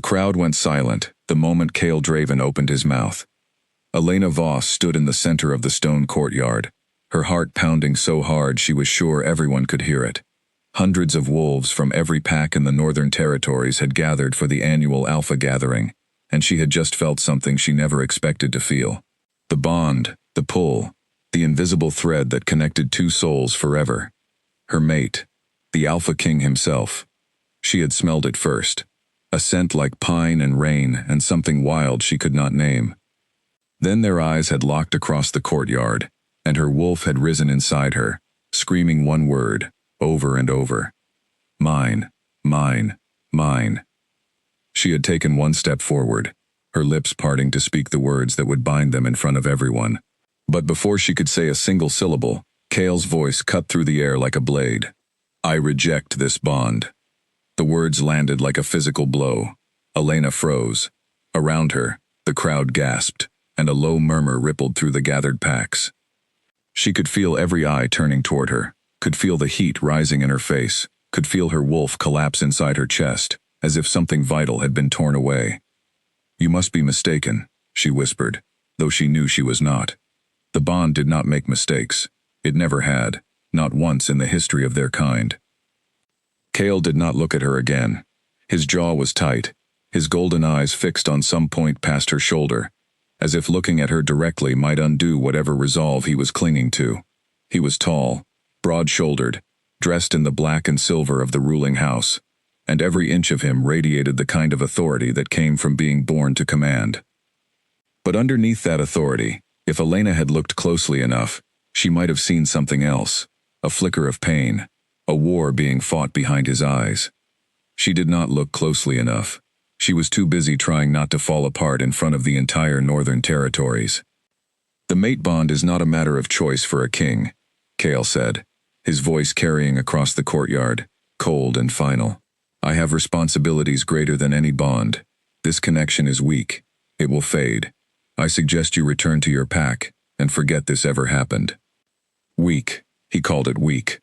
crowd went silent the moment Cale Draven opened his mouth. Elena Voss stood in the center of the stone courtyard, her heart pounding so hard she was sure everyone could hear it. Hundreds of wolves from every pack in the Northern Territories had gathered for the annual Alpha Gathering, and she had just felt something she never expected to feel. The bond, the pull, the invisible thread that connected two souls forever. Her mate, the Alpha King himself. She had smelled it first, a scent like pine and rain and something wild she could not name. Then their eyes had locked across the courtyard, and her wolf had risen inside her, screaming one word, over and over. Mine, mine, mine. She had taken one step forward, her lips parting to speak the words that would bind them in front of everyone. But before she could say a single syllable, Cale's voice cut through the air like a blade. I reject this bond. The words landed like a physical blow. Elena froze. Around her, the crowd gasped, and a low murmur rippled through the gathered packs. She could feel every eye turning toward her, could feel the heat rising in her face, could feel her wolf collapse inside her chest, as if something vital had been torn away. You must be mistaken, she whispered, though she knew she was not. The bond did not make mistakes. It never had, not once in the history of their kind. Cale did not look at her again. His jaw was tight, his golden eyes fixed on some point past her shoulder, as if looking at her directly might undo whatever resolve he was clinging to. He was tall, broad-shouldered, dressed in the black and silver of the ruling house, and every inch of him radiated the kind of authority that came from being born to command. But underneath that authority, if Elena had looked closely enough, she might have seen something else, a flicker of pain, a war being fought behind his eyes. She did not look closely enough. She was too busy trying not to fall apart in front of the entire Northern Territories. The mate bond is not a matter of choice for a king, Cale said, his voice carrying across the courtyard, cold and final. I have responsibilities greater than any bond. This connection is weak. It will fade. I suggest you return to your pack and forget this ever happened. Weak. He called it weak.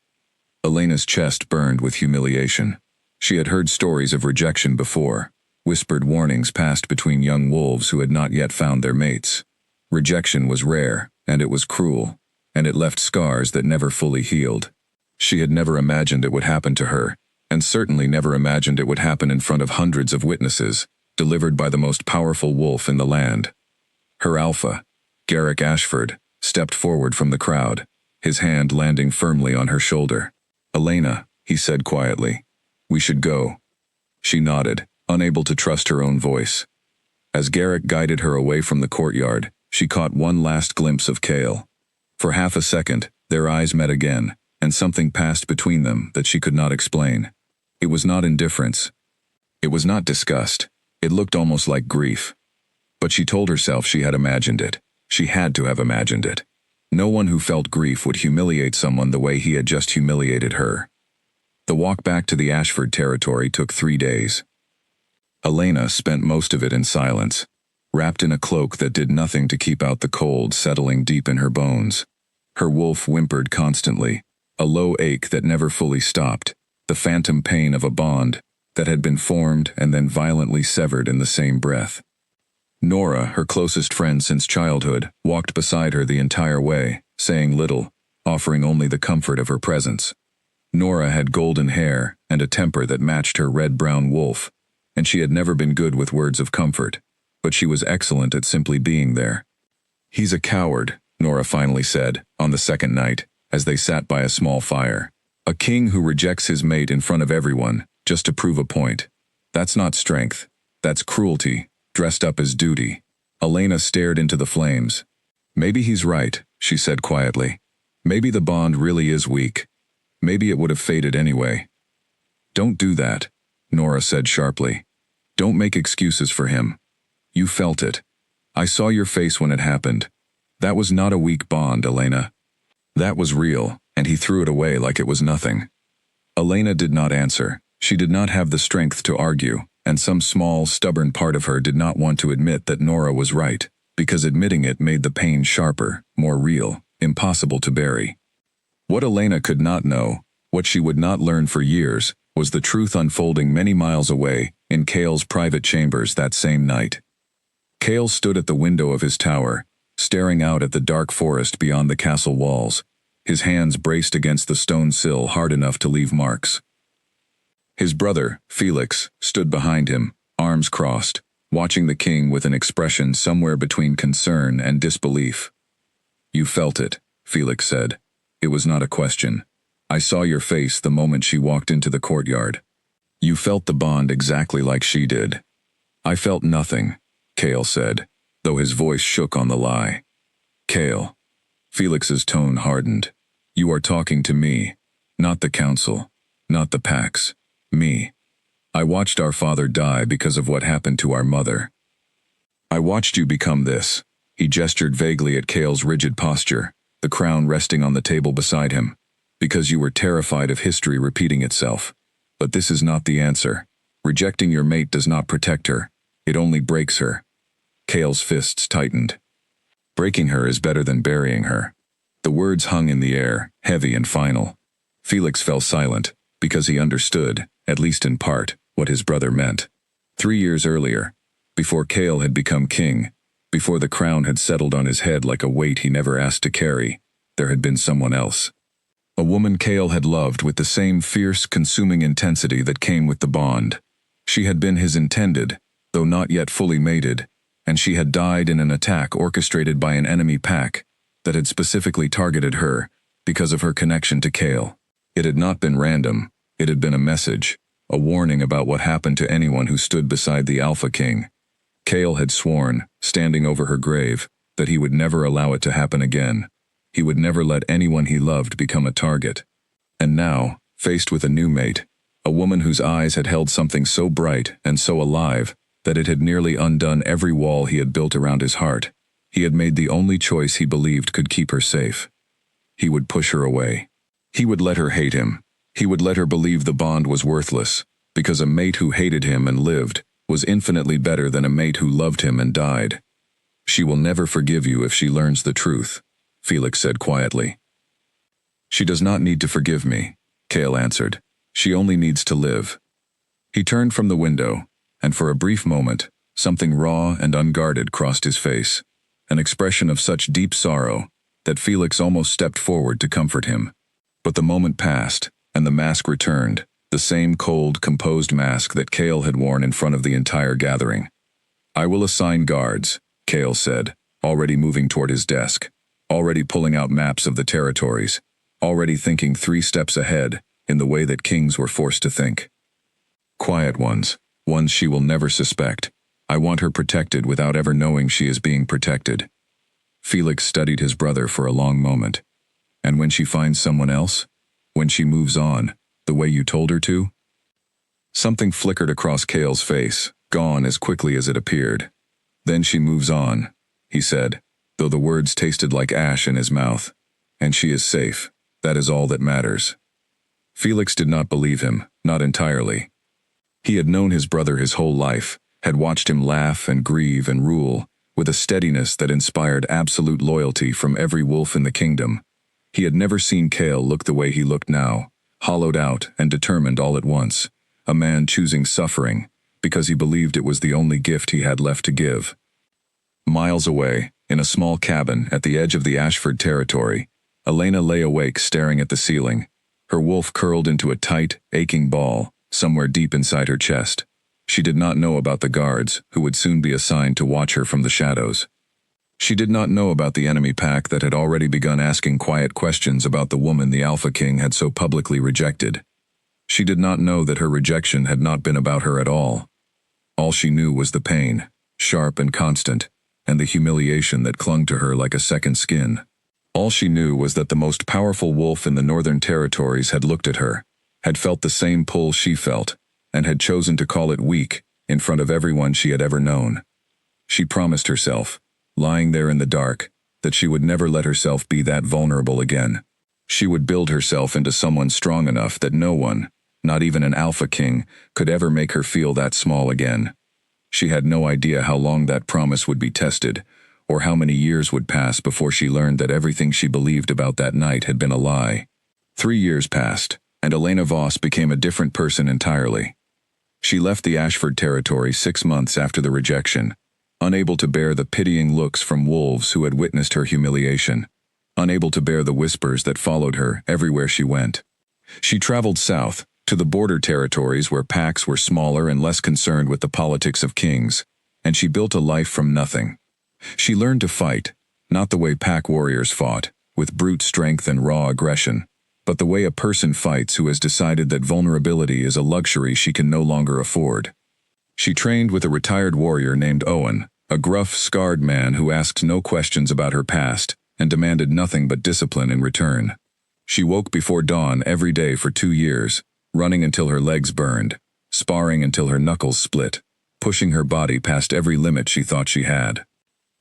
Elena's chest burned with humiliation. She had heard stories of rejection before, whispered warnings passed between young wolves who had not yet found their mates. Rejection was rare, and it was cruel, and it left scars that never fully healed. She had never imagined it would happen to her, and certainly never imagined it would happen in front of hundreds of witnesses, delivered by the most powerful wolf in the land. Her alpha, Garrick Ashford, stepped forward from the crowd, his hand landing firmly on her shoulder. Elena, he said quietly, we should go. She nodded, unable to trust her own voice. As Garrick guided her away from the courtyard, she caught one last glimpse of Cale. For half a second, their eyes met again, and something passed between them that she could not explain. It was not indifference. It was not disgust. It looked almost like grief. But she told herself she had imagined it. She had to have imagined it. No one who felt grief would humiliate someone the way he had just humiliated her. The walk back to the Ashford territory took 3 days. Elena spent most of it in silence, wrapped in a cloak that did nothing to keep out the cold settling deep in her bones. Her wolf whimpered constantly, a low ache that never fully stopped, the phantom pain of a bond that had been formed and then violently severed in the same breath. Nora, her closest friend since childhood, walked beside her the entire way, saying little, offering only the comfort of her presence. Nora had golden hair and a temper that matched her red-brown wolf, and she had never been good with words of comfort, but she was excellent at simply being there. He's a coward, Nora finally said, on the second night, as they sat by a small fire. A king who rejects his mate in front of everyone, just to prove a point. That's not strength. That's cruelty, dressed up as duty. Elena stared into the flames. Maybe he's right, she said quietly. Maybe the bond really is weak. Maybe it would have faded anyway. Don't do that, Nora said sharply. Don't make excuses for him. You felt it. I saw your face when it happened. That was not a weak bond, Elena. That was real, and he threw it away like it was nothing. Elena did not answer. She did not have the strength to argue, and some small, stubborn part of her did not want to admit that Nora was right, because admitting it made the pain sharper, more real, impossible to bury. What Elena could not know, what she would not learn for years, was the truth unfolding many miles away, in Kale's private chambers that same night. Kale stood at the window of his tower, staring out at the dark forest beyond the castle walls, his hands braced against the stone sill hard enough to leave marks. His brother, Felix, stood behind him, arms crossed, watching the king with an expression somewhere between concern and disbelief. "You felt it," Felix said. "It was not a question. I saw your face the moment she walked into the courtyard. You felt the bond exactly like she did." "I felt nothing," Kale said, though his voice shook on the lie. "Kale." Felix's tone hardened. "You are talking to me, not the council, not the Pax. Me. I watched our father die because of what happened to our mother. I watched you become this." He gestured vaguely at Kale's rigid posture, the crown resting on the table beside him. "Because you were terrified of history repeating itself. But this is not the answer. Rejecting your mate does not protect her. It only breaks her." Kale's fists tightened. "Breaking her is better than burying her." The words hung in the air, heavy and final. Felix fell silent, because he understood, at least in part, what his brother meant. 3 years earlier, before Kale had become king, before the crown had settled on his head like a weight he never asked to carry, there had been someone else. A woman Kale had loved with the same fierce, consuming intensity that came with the bond. She had been his intended, though not yet fully mated, and she had died in an attack orchestrated by an enemy pack that had specifically targeted her because of her connection to Kale. It had not been random. It had been a message, a warning about what happened to anyone who stood beside the Alpha King. Kale had sworn, standing over her grave, that he would never allow it to happen again. He would never let anyone he loved become a target. And now, faced with a new mate, a woman whose eyes had held something so bright and so alive that it had nearly undone every wall he had built around his heart, he had made the only choice he believed could keep her safe. He would push her away. He would let her hate him. He would let her believe the bond was worthless, because a mate who hated him and lived was infinitely better than a mate who loved him and died. "She will never forgive you if she learns the truth," Felix said quietly. "She does not need to forgive me," Kale answered. "She only needs to live." He turned from the window, and for a brief moment, something raw and unguarded crossed his face, an expression of such deep sorrow that Felix almost stepped forward to comfort him. But the moment passed, and the mask returned, the same cold, composed mask that Kale had worn in front of the entire gathering. "I will assign guards," Kale said, already moving toward his desk, already pulling out maps of the territories, already thinking 3 steps ahead in the way that kings were forced to think. "Quiet ones, ones she will never suspect. I want her protected without ever knowing she is being protected." Felix studied his brother for a long moment. "And when she finds someone else? When she moves on, the way you told her to?" Something flickered across Kale's face, gone as quickly as it appeared. "Then she moves on," he said, though the words tasted like ash in his mouth. "And she is safe. That is all that matters." Felix did not believe him, not entirely. He had known his brother his whole life, had watched him laugh and grieve and rule, with a steadiness that inspired absolute loyalty from every wolf in the kingdom. He had never seen Kale look the way he looked now, hollowed out and determined all at once, a man choosing suffering, because he believed it was the only gift he had left to give. Miles away, in a small cabin at the edge of the Ashford territory, Elena lay awake staring at the ceiling, her wolf curled into a tight, aching ball, somewhere deep inside her chest. She did not know about the guards, who would soon be assigned to watch her from the shadows. She did not know about the enemy pack that had already begun asking quiet questions about the woman the Alpha King had so publicly rejected. She did not know that her rejection had not been about her at all. All she knew was the pain, sharp and constant, and the humiliation that clung to her like a second skin. All she knew was that the most powerful wolf in the Northern Territories had looked at her, had felt the same pull she felt, and had chosen to call it weak in front of everyone she had ever known. She promised herself, lying there in the dark, that she would never let herself be that vulnerable again. She would build herself into someone strong enough that no one, not even an Alpha King, could ever make her feel that small again. She had no idea how long that promise would be tested, or how many years would pass before she learned that everything she believed about that night had been a lie. 3 years passed, and Elena Voss became a different person entirely. She left the Ashford territory 6 months after the rejection, unable to bear the pitying looks from wolves who had witnessed her humiliation, unable to bear the whispers that followed her everywhere she went. She traveled south, to the border territories where packs were smaller and less concerned with the politics of kings, and she built a life from nothing. She learned to fight, not the way pack warriors fought, with brute strength and raw aggression, but the way a person fights who has decided that vulnerability is a luxury she can no longer afford. She trained with a retired warrior named Owen, a gruff, scarred man who asked no questions about her past and demanded nothing but discipline in return. She woke before dawn every day for 2 years, running until her legs burned, sparring until her knuckles split, pushing her body past every limit she thought she had.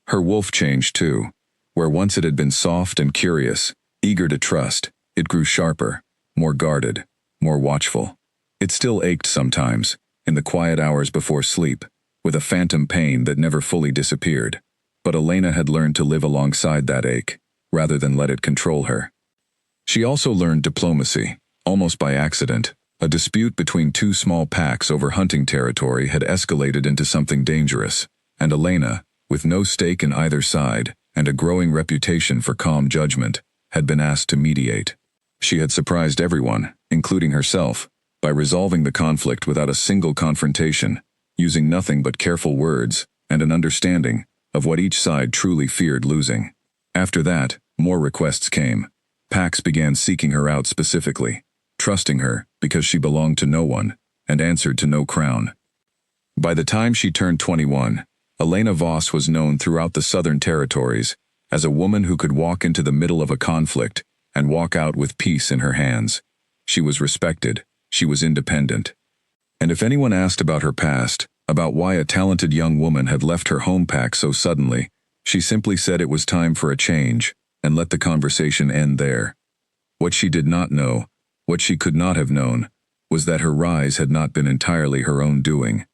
Her wolf changed too. Where once it had been soft and curious, eager to trust, it grew sharper, more guarded, more watchful. It still ached sometimes, in the quiet hours before sleep, with a phantom pain that never fully disappeared. But Elena had learned to live alongside that ache, rather than let it control her. She also learned diplomacy, almost by accident. A dispute between 2 small packs over hunting territory had escalated into something dangerous, and Elena, with no stake in either side, and a growing reputation for calm judgment, had been asked to mediate. She had surprised everyone, including herself, by resolving the conflict without a single confrontation, using nothing but careful words and an understanding of what each side truly feared losing. After that, more requests came. Packs began seeking her out specifically, trusting her because she belonged to no one and answered to no crown. By the time she turned 21, Elena Voss was known throughout the Southern Territories as a woman who could walk into the middle of a conflict and walk out with peace in her hands. She was respected, she was independent. And if anyone asked about her past, about why a talented young woman had left her home pack so suddenly, she simply said it was time for a change, and let the conversation end there. What she did not know, what she could not have known, was that her rise had not been entirely her own doing.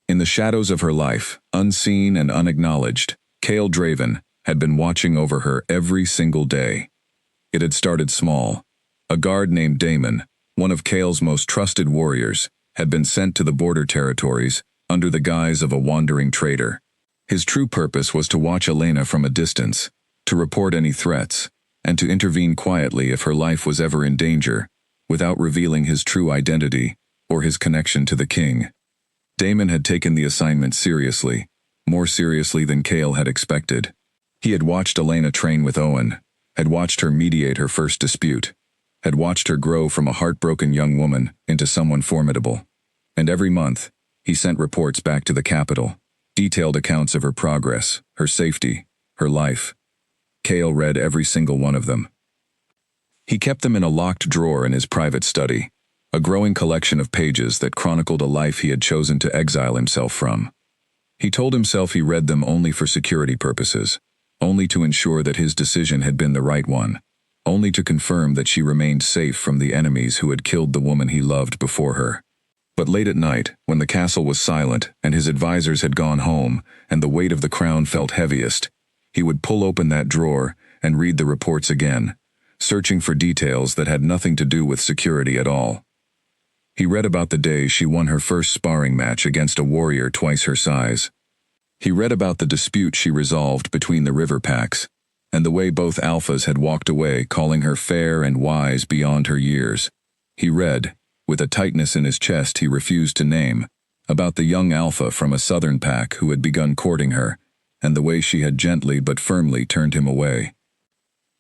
In the shadows of her life, unseen and unacknowledged, Chaol Draven had been watching over her every single day. It had started small. A guard named Damon, one of Chaol's most trusted warriors, had been sent to the border territories under the guise of a wandering trader. His true purpose was to watch Elena from a distance, to report any threats, and to intervene quietly if her life was ever in danger, without revealing his true identity or his connection to the king. Damon had taken the assignment seriously, more seriously than Chaol had expected. He had watched Elena train with Owen, had watched her mediate her first dispute, had watched her grow from a heartbroken young woman into someone formidable. And every month, he sent reports back to the capital, detailed accounts of her progress, her safety, her life. Chaol read every single one of them. He kept them in a locked drawer in his private study, a growing collection of pages that chronicled a life he had chosen to exile himself from. He told himself he read them only for security purposes, only to ensure that his decision had been the right one, only to confirm that she remained safe from the enemies who had killed the woman he loved before her. But late at night, when the castle was silent and his advisors had gone home and the weight of the crown felt heaviest, he would pull open that drawer and read the reports again, searching for details that had nothing to do with security at all. He read about the day she won her first sparring match against a warrior twice her size. He read about the dispute she resolved between the river packs, and the way both alphas had walked away calling her fair and wise beyond her years. He read, with a tightness in his chest he refused to name, about the young alpha from a southern pack who had begun courting her, and the way she had gently but firmly turned him away.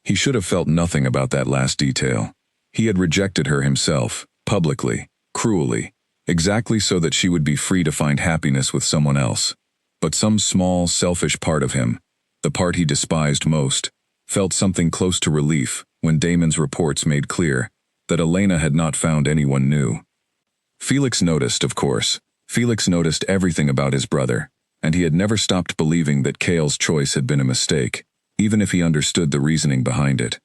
He should have felt nothing about that last detail. He had rejected her himself, publicly, cruelly, exactly so that she would be free to find happiness with someone else. But some small, selfish part of him, the part he despised most, felt something close to relief when Damon's reports made clear that Elena had not found anyone new. Felix noticed, of course. Felix noticed everything about his brother, and he had never stopped believing that Chaol's choice had been a mistake, even if he understood the reasoning behind it.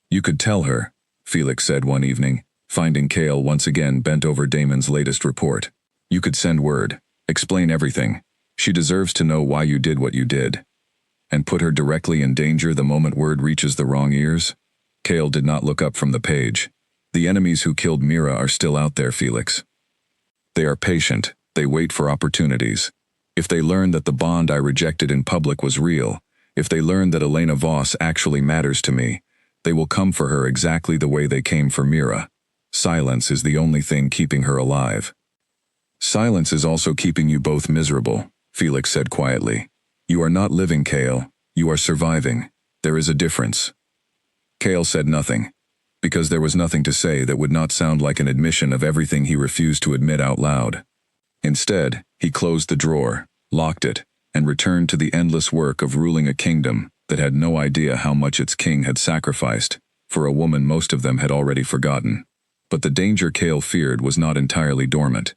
"You could tell her," Felix said one evening, finding Chaol once again bent over Damon's latest report. "You could send word, explain everything. She deserves to know why you did what you did. And put her directly in danger the moment word reaches the wrong ears." Chaol did not look up from the page. "The enemies who killed Mira are still out there, Felix." They are patient, they wait for opportunities. If they learn that the bond I rejected in public was real, if they learn that Elena Voss actually matters to me, they will come for her exactly the way they came for Mira. Silence is the only thing keeping her alive. Silence is also keeping you both miserable, Felix said quietly. You are not living, Cale. You are surviving. There is a difference. Cale said nothing, because there was nothing to say that would not sound like an admission of everything he refused to admit out loud. Instead, he closed the drawer, locked it, and returned to the endless work of ruling a kingdom that had no idea how much its king had sacrificed, for a woman most of them had already forgotten. But the danger Cale feared was not entirely dormant.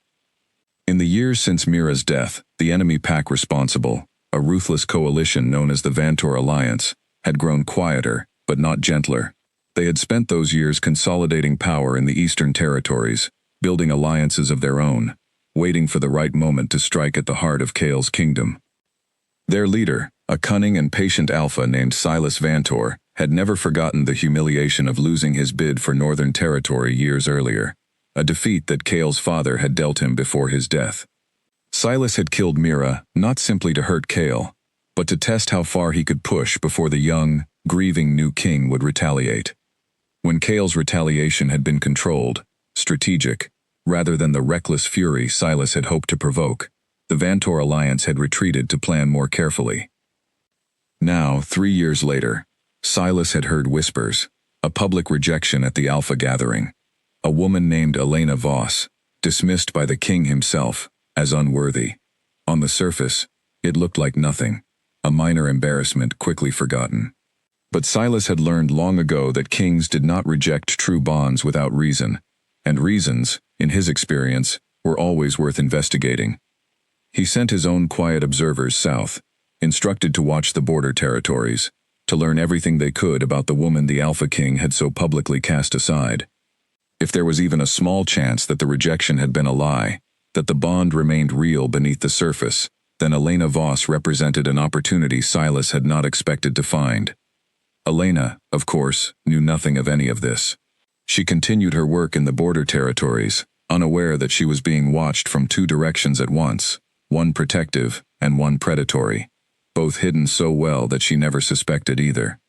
In the years since Mira's death, the enemy pack responsible, a ruthless coalition known as the Vantor Alliance, had grown quieter, but not gentler. They had spent those years consolidating power in the Eastern Territories, building alliances of their own, waiting for the right moment to strike at the heart of Cale's kingdom. Their leader, a cunning and patient alpha named Silas Vantor, had never forgotten the humiliation of losing his bid for Northern Territory years earlier, a defeat that Cale's father had dealt him before his death. Silas had killed Mira not simply to hurt Cale, but to test how far he could push before the young, grieving new king would retaliate. When Cale's retaliation had been controlled, strategic, rather than the reckless fury Silas had hoped to provoke, the Vantor Alliance had retreated to plan more carefully. Now, 3 years later, Silas had heard whispers, a public rejection at the Alpha Gathering. A woman named Elena Voss, dismissed by the king himself as unworthy. On the surface, it looked like nothing, a minor embarrassment quickly forgotten. But Silas had learned long ago that kings did not reject true bonds without reason, and reasons, in his experience, were always worth investigating. He sent his own quiet observers south, instructed to watch the border territories, to learn everything they could about the woman the Alpha King had so publicly cast aside. If there was even a small chance that the rejection had been a lie, that the bond remained real beneath the surface, then Elena Voss represented an opportunity Silas had not expected to find. Elena, of course, knew nothing of any of this. She continued her work in the border territories, unaware that she was being watched from 2 directions at once, one protective and one predatory, both hidden so well that she never suspected either.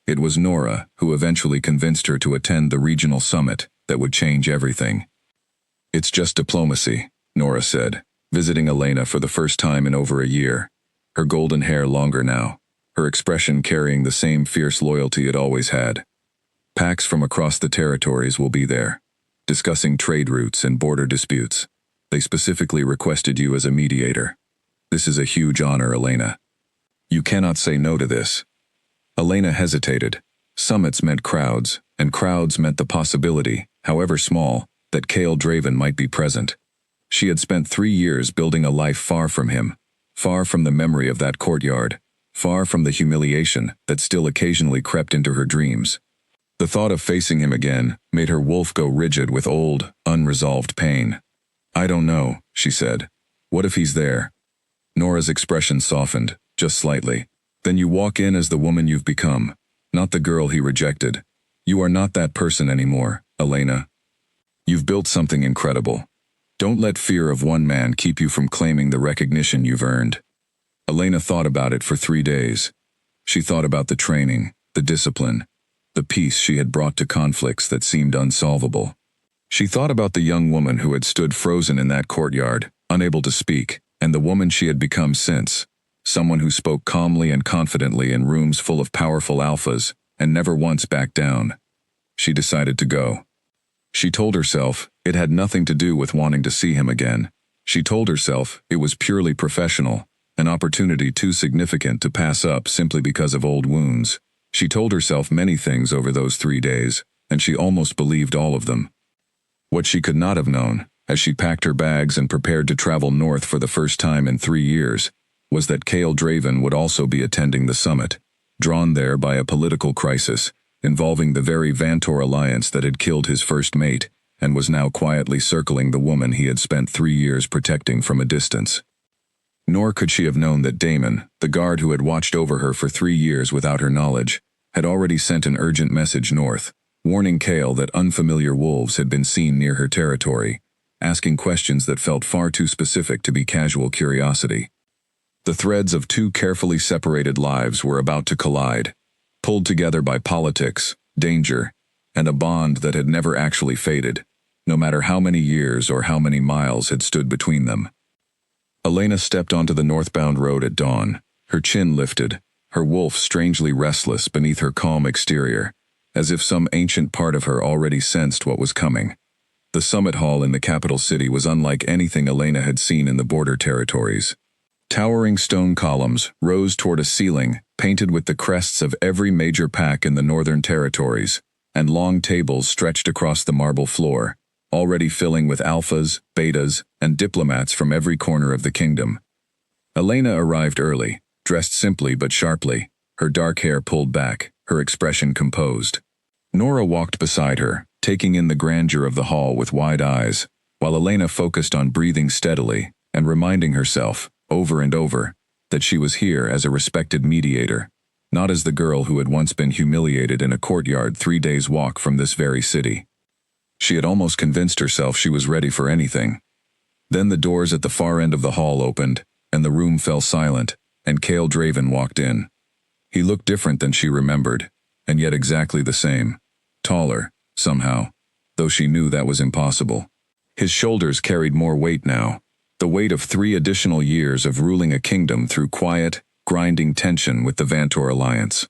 It was Nora who eventually convinced her to attend the regional summit that would change everything. It's just diplomacy, Nora said, visiting Elena for the first time in over a year, her golden hair longer now, her expression carrying the same fierce loyalty it always had. Packs from across the territories will be there, discussing trade routes and border disputes. They specifically requested you as a mediator. This is a huge honor, Elena. You cannot say no to this. Elena hesitated. Summits meant crowds, and crowds meant the possibility, however small, that Cale Draven might be present. She had spent 3 years building a life far from him, far from the memory of that courtyard, far from the humiliation that still occasionally crept into her dreams. The thought of facing him again made her wolf go rigid with old, unresolved pain. I don't know, she said. What if he's there? Nora's expression softened, just slightly. Then you walk in as the woman you've become, not the girl he rejected. You are not that person anymore, Elena. You've built something incredible. Don't let fear of one man keep you from claiming the recognition you've earned. Elena thought about it for 3 days. She thought about the training, the discipline, the peace she had brought to conflicts that seemed unsolvable. She thought about the young woman who had stood frozen in that courtyard, unable to speak, and the woman she had become since, someone who spoke calmly and confidently in rooms full of powerful alphas and never once backed down. She decided to go. She told herself it had nothing to do with wanting to see him again. She told herself it was purely professional, an opportunity too significant to pass up simply because of old wounds. She told herself many things over those 3 days, and she almost believed all of them. What she could not have known, as she packed her bags and prepared to travel north for the first time in 3 years, was that Cale Draven would also be attending the summit, drawn there by a political crisis involving the very Vantor alliance that had killed his first mate and was now quietly circling the woman he had spent 3 years protecting from a distance. Nor could she have known that Damon, the guard who had watched over her for 3 years without her knowledge, had already sent an urgent message north, warning Cale that unfamiliar wolves had been seen near her territory, asking questions that felt far too specific to be casual curiosity. The threads of two carefully separated lives were about to collide, pulled together by politics, danger, and a bond that had never actually faded, no matter how many years or how many miles had stood between them. Elena stepped onto the northbound road at dawn, her chin lifted, her wolf strangely restless beneath her calm exterior, as if some ancient part of her already sensed what was coming. The summit hall in the capital city was unlike anything Elena had seen in the border territories. Towering stone columns rose toward a ceiling painted with the crests of every major pack in the northern territories, and long tables stretched across the marble floor, already filling with alphas, betas, and diplomats from every corner of the kingdom. Elena arrived early, dressed simply but sharply, her dark hair pulled back, her expression composed. Nora walked beside her, taking in the grandeur of the hall with wide eyes, while Elena focused on breathing steadily and reminding herself, over and over, that she was here as a respected mediator, not as the girl who had once been humiliated in a courtyard 3 days' walk from this very city. She had almost convinced herself she was ready for anything. Then the doors at the far end of the hall opened, and the room fell silent, and Cale Draven walked in. He looked different than she remembered, and yet exactly the same. Taller, somehow, though she knew that was impossible. His shoulders carried more weight now, the weight of 3 additional years of ruling a kingdom through quiet, grinding tension with the Vantor alliance.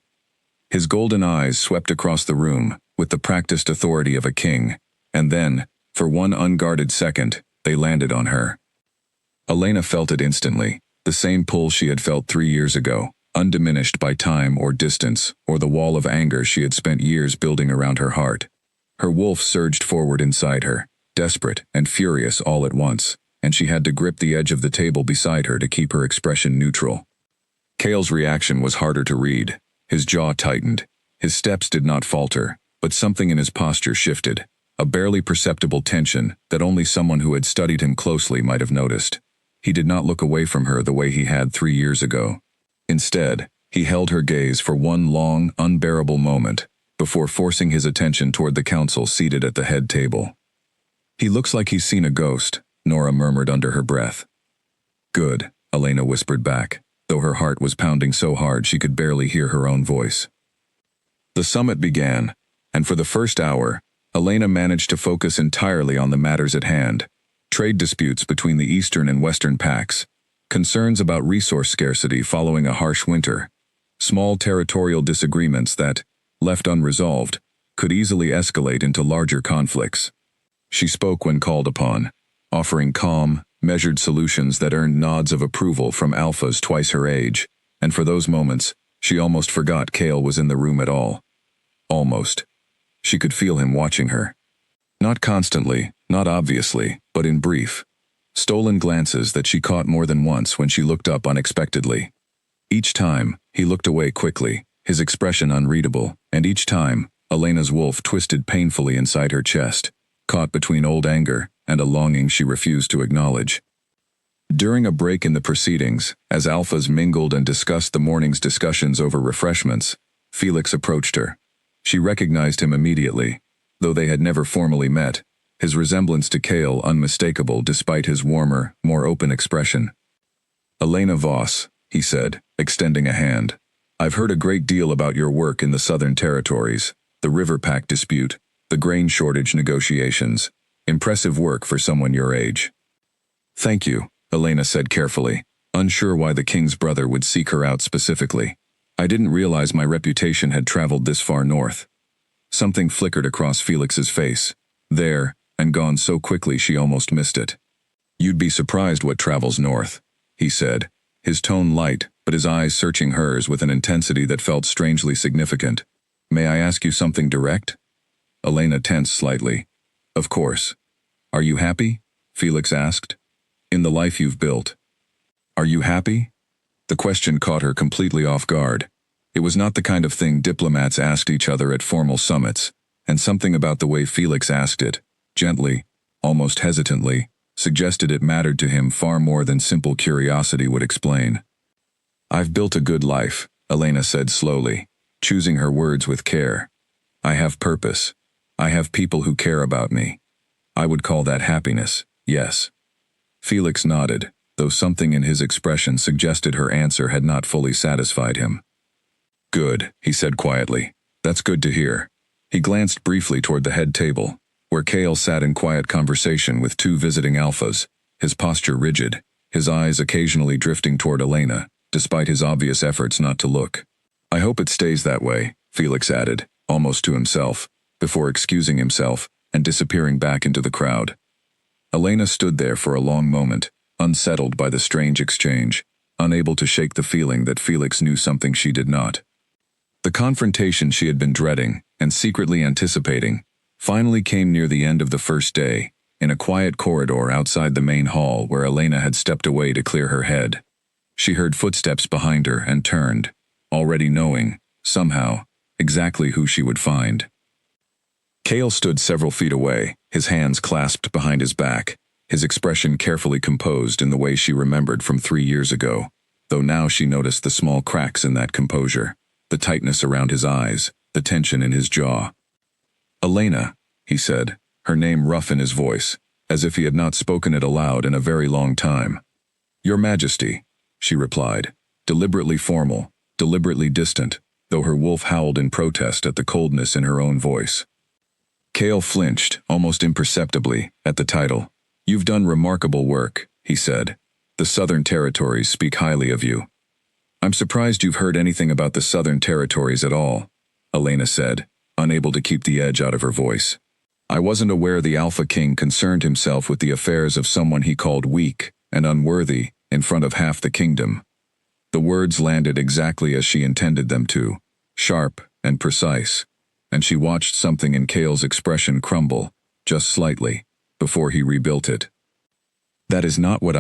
His golden eyes swept across the room with the practiced authority of a king, and then, for one unguarded second, they landed on her. Elena felt it instantly, the same pull she had felt 3 years ago, undiminished by time or distance or the wall of anger she had spent years building around her heart. Her wolf surged forward inside her, desperate and furious all at once, and she had to grip the edge of the table beside her to keep her expression neutral. Cale's reaction was harder to read. His jaw tightened. His steps did not falter, but something in his posture shifted, a barely perceptible tension that only someone who had studied him closely might have noticed. He did not look away from her the way he had 3 years ago. Instead, he held her gaze for one long, unbearable moment, before forcing his attention toward the council seated at the head table. "He looks like he's seen a ghost," Nora murmured under her breath. "Good," Elena whispered back, though her heart was pounding so hard she could barely hear her own voice. The summit began, and for the first hour, Elena managed to focus entirely on the matters at hand: trade disputes between the eastern and western packs, concerns about resource scarcity following a harsh winter, small territorial disagreements that, left unresolved, could easily escalate into larger conflicts. She spoke when called upon, offering calm, measured solutions that earned nods of approval from alphas twice her age, and for those moments, she almost forgot Cale was in the room at all. Almost. She could feel him watching her. Not constantly, not obviously, but in brief. Stolen glances that she caught more than once when she looked up unexpectedly. Each time, he looked away quickly, his expression unreadable, and each time, Elena's wolf twisted painfully inside her chest, caught between old anger and a longing she refused to acknowledge. During a break in the proceedings, as alphas mingled and discussed the morning's discussions over refreshments, Felix approached her. She recognized him immediately, though they had never formally met, his resemblance to Cale unmistakable despite his warmer, more open expression. "Elena Voss," he said, extending a hand. "I've heard a great deal about your work in the Southern Territories, the River Pack dispute, the grain shortage negotiations. Impressive work for someone your age." "Thank you," Elena said carefully, unsure why the king's brother would seek her out specifically. "I didn't realize my reputation had traveled this far north." Something flickered across Felix's face, there, and gone so quickly she almost missed it. "You'd be surprised what travels north," he said, his tone light, but his eyes searching hers with an intensity that felt strangely significant. "May I ask you something direct?" Elena tensed slightly. "Of course. Are you happy?" Felix asked. "In the life you've built. Are you happy?" The question caught her completely off guard. It was not the kind of thing diplomats asked each other at formal summits, and something about the way Felix asked it, gently, almost hesitantly, suggested it mattered to him far more than simple curiosity would explain. "I've built a good life," Elena said slowly, choosing her words with care. "I have purpose. I have people who care about me. I would call that happiness. Yes. Felix nodded, though something in his expression suggested her answer had not fully satisfied him. Good, he said quietly. That's good to hear. He glanced briefly toward the head table, where Kale sat in quiet conversation with two visiting alphas, his posture rigid, his eyes occasionally drifting toward Elena, despite his obvious efforts not to look. I hope it stays that way, Felix added, almost to himself, before excusing himself and disappearing back into the crowd. Elena stood there for a long moment, unsettled by the strange exchange, unable to shake the feeling that Felix knew something she did not. The confrontation she had been dreading and secretly anticipating finally came near the end of the first day, in a quiet corridor outside the main hall where Elena had stepped away to clear her head. She heard footsteps behind her and turned, already knowing, somehow, exactly who she would find. Kale stood several feet away, his hands clasped behind his back, his expression carefully composed in the way she remembered from 3 years ago, though now she noticed the small cracks in that composure, the tightness around his eyes, the tension in his jaw. Elena, he said, her name rough in his voice, as if he had not spoken it aloud in a very long time. Your Majesty, she replied, deliberately formal, deliberately distant, though her wolf howled in protest at the coldness in her own voice. Kale flinched, almost imperceptibly, at the title. You've done remarkable work, he said. The Southern Territories speak highly of you. I'm surprised you've heard anything about the Southern Territories at all, Elena said, unable to keep the edge out of her voice. I wasn't aware the Alpha King concerned himself with the affairs of someone he called weak and unworthy in front of half the kingdom. The words landed exactly as she intended them to, sharp and precise, and she watched something in Kale's expression crumble, just slightly, before he rebuilt it. That is not what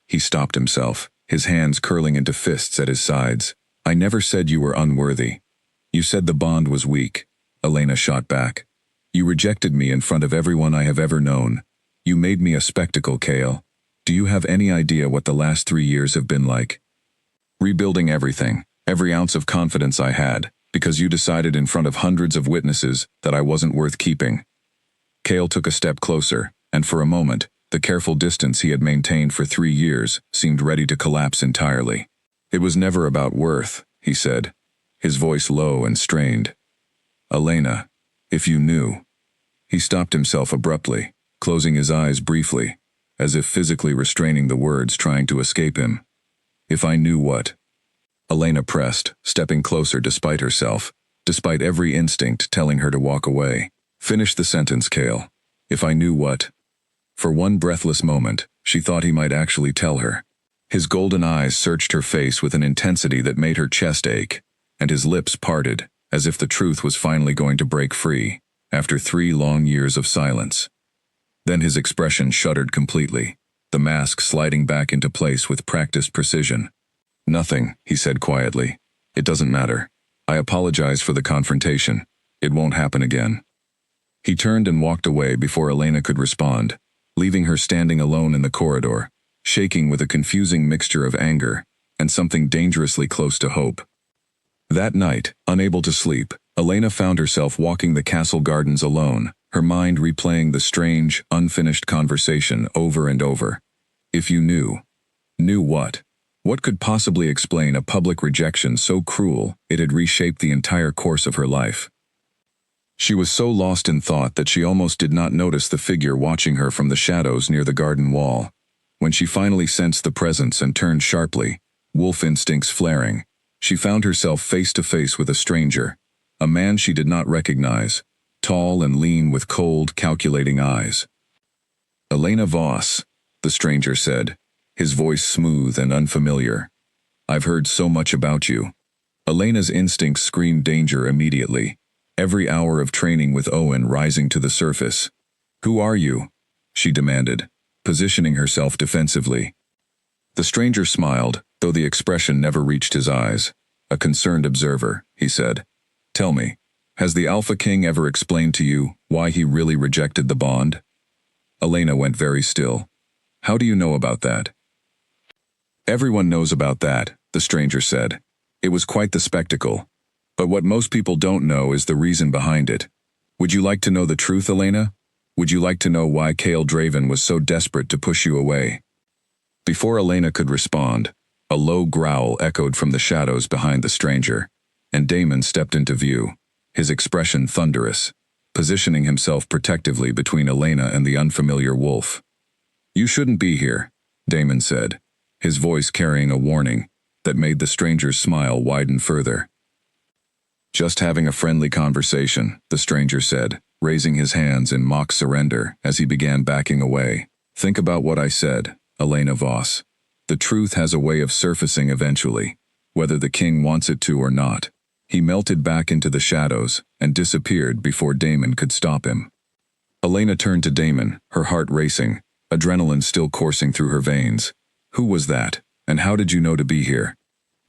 he stopped himself, his hands curling into fists at his sides. I never said you were unworthy. You said the bond was weak, Elena shot back. You rejected me in front of everyone I have ever known. You made me a spectacle, Kale. Do you have any idea what the last 3 years have been like? Rebuilding everything, every ounce of confidence I had, because you decided in front of hundreds of witnesses that I wasn't worth keeping. Kale took a step closer, and for a moment, the careful distance he had maintained for 3 years seemed ready to collapse entirely. It was never about worth, he said, his voice low and strained. Elena, if you knew. He stopped himself abruptly, closing his eyes briefly, as if physically restraining the words trying to escape him. If I knew what? Elena pressed, stepping closer despite herself, despite every instinct telling her to walk away. Finish the sentence, Kale. If I knew what? For one breathless moment, she thought he might actually tell her. His golden eyes searched her face with an intensity that made her chest ache, and his lips parted, as if the truth was finally going to break free, after 3 long years of silence. Then his expression shuddered completely, the mask sliding back into place with practiced precision. Nothing, he said quietly. It doesn't matter. I apologize for the confrontation. It won't happen again. He turned and walked away before Elena could respond, leaving her standing alone in the corridor, shaking with a confusing mixture of anger and something dangerously close to hope. That night, unable to sleep, Elena found herself walking the castle gardens alone, her mind replaying the strange, unfinished conversation over and over. If you knew. Knew what? What could possibly explain a public rejection so cruel it had reshaped the entire course of her life? She was so lost in thought that she almost did not notice the figure watching her from the shadows near the garden wall. When she finally sensed the presence and turned sharply, wolf instincts flaring, she found herself face to face with a stranger, a man she did not recognize, tall and lean with cold, calculating eyes. Elena Voss, the stranger said, his voice smooth and unfamiliar. I've heard so much about you. Elena's instincts screamed danger immediately, every hour of training with Owen rising to the surface. Who are you? She demanded, positioning herself defensively. The stranger smiled, though the expression never reached his eyes. A concerned observer, he said. Tell me, has the Alpha King ever explained to you why he really rejected the bond? Elena went very still. How do you know about that? Everyone knows about that, the stranger said. It was quite the spectacle. But what most people don't know is the reason behind it. Would you like to know the truth, Elena? Would you like to know why Kale Draven was so desperate to push you away? Before Elena could respond, a low growl echoed from the shadows behind the stranger, and Damon stepped into view, his expression thunderous, positioning himself protectively between Elena and the unfamiliar wolf. You shouldn't be here, Damon said, his voice carrying a warning that made the stranger's smile widen further. Just having a friendly conversation, the stranger said, raising his hands in mock surrender as he began backing away. Think about what I said, Elena Voss. The truth has a way of surfacing eventually, whether the king wants it to or not. He melted back into the shadows and disappeared before Damon could stop him. Elena turned to Damon, her heart racing, adrenaline still coursing through her veins. Who was that, and how did you know to be here?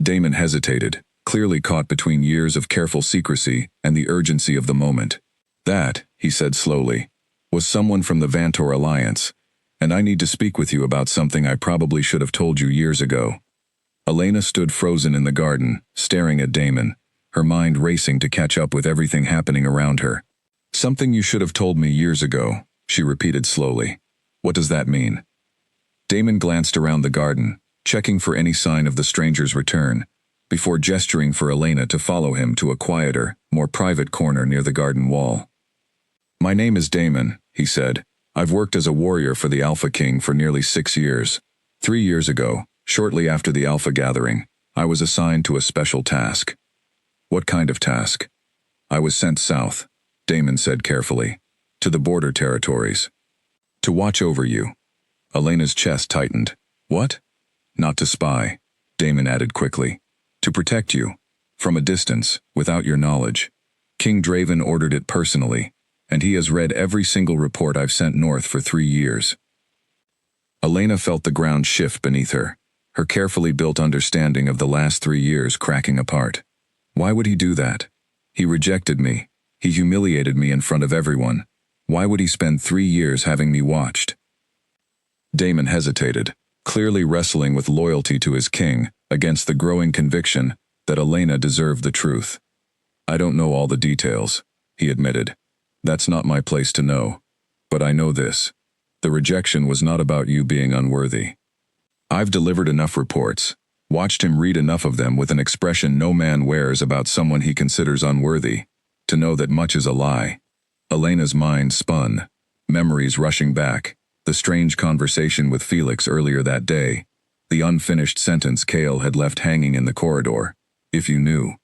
Damon hesitated, clearly caught between years of careful secrecy and the urgency of the moment. That, he said slowly, was someone from the Vantor Alliance, and I need to speak with you about something I probably should have told you years ago. Elena stood frozen in the garden, staring at Damon, her mind racing to catch up with everything happening around her. Something you should have told me years ago, she repeated slowly. What does that mean? Damon glanced around the garden, checking for any sign of the stranger's return, before gesturing for Elena to follow him to a quieter, more private corner near the garden wall. My name is Damon, he said. I've worked as a warrior for the Alpha King for nearly 6 years. 3 years ago, shortly after the Alpha Gathering, I was assigned to a special task. What kind of task? I was sent south, Damon said carefully, to the border territories. To watch over you. Elena's chest tightened. What? Not to spy, Damon added quickly. To protect you. From a distance, without your knowledge. King Draven ordered it personally, and he has read every single report I've sent north for 3 years. Elena felt the ground shift beneath her, her carefully built understanding of the last 3 years cracking apart. Why would he do that? He rejected me. He humiliated me in front of everyone. Why would he spend 3 years having me watched? Damon hesitated, clearly wrestling with loyalty to his king against the growing conviction that Elena deserved the truth. I don't know all the details, he admitted. That's not my place to know. But I know this. The rejection was not about you being unworthy. I've delivered enough reports, watched him read enough of them with an expression no man wears about someone he considers unworthy, to know that much is a lie. Elena's mind spun, memories rushing back, the strange conversation with Felix earlier that day, the unfinished sentence Kale had left hanging in the corridor. If you knew.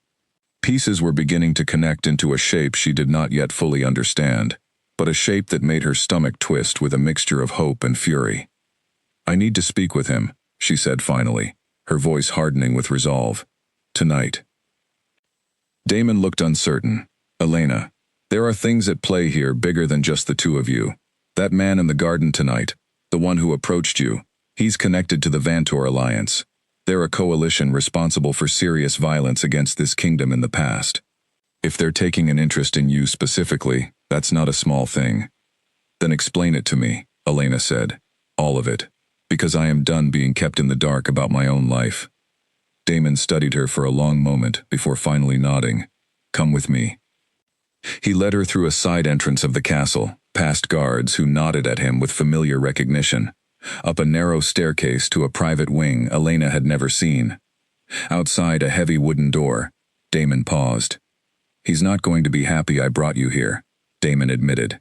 Pieces were beginning to connect into a shape she did not yet fully understand, but a shape that made her stomach twist with a mixture of hope and fury. I need to speak with him, she said finally, her voice hardening with resolve. Tonight. Damon looked uncertain. Elena, there are things at play here bigger than just the two of you. That man in the garden tonight, the one who approached you, he's connected to the Vantor Alliance. They're a coalition responsible for serious violence against this kingdom in the past. If they're taking an interest in you specifically, that's not a small thing. Then explain it to me, Elena said. All of it. Because I am done being kept in the dark about my own life. Damon studied her for a long moment before finally nodding. Come with me. He led her through a side entrance of the castle, past guards who nodded at him with familiar recognition, up a narrow staircase to a private wing Elena had never seen. Outside a heavy wooden door, Damon paused. He's not going to be happy I brought you here, Damon admitted.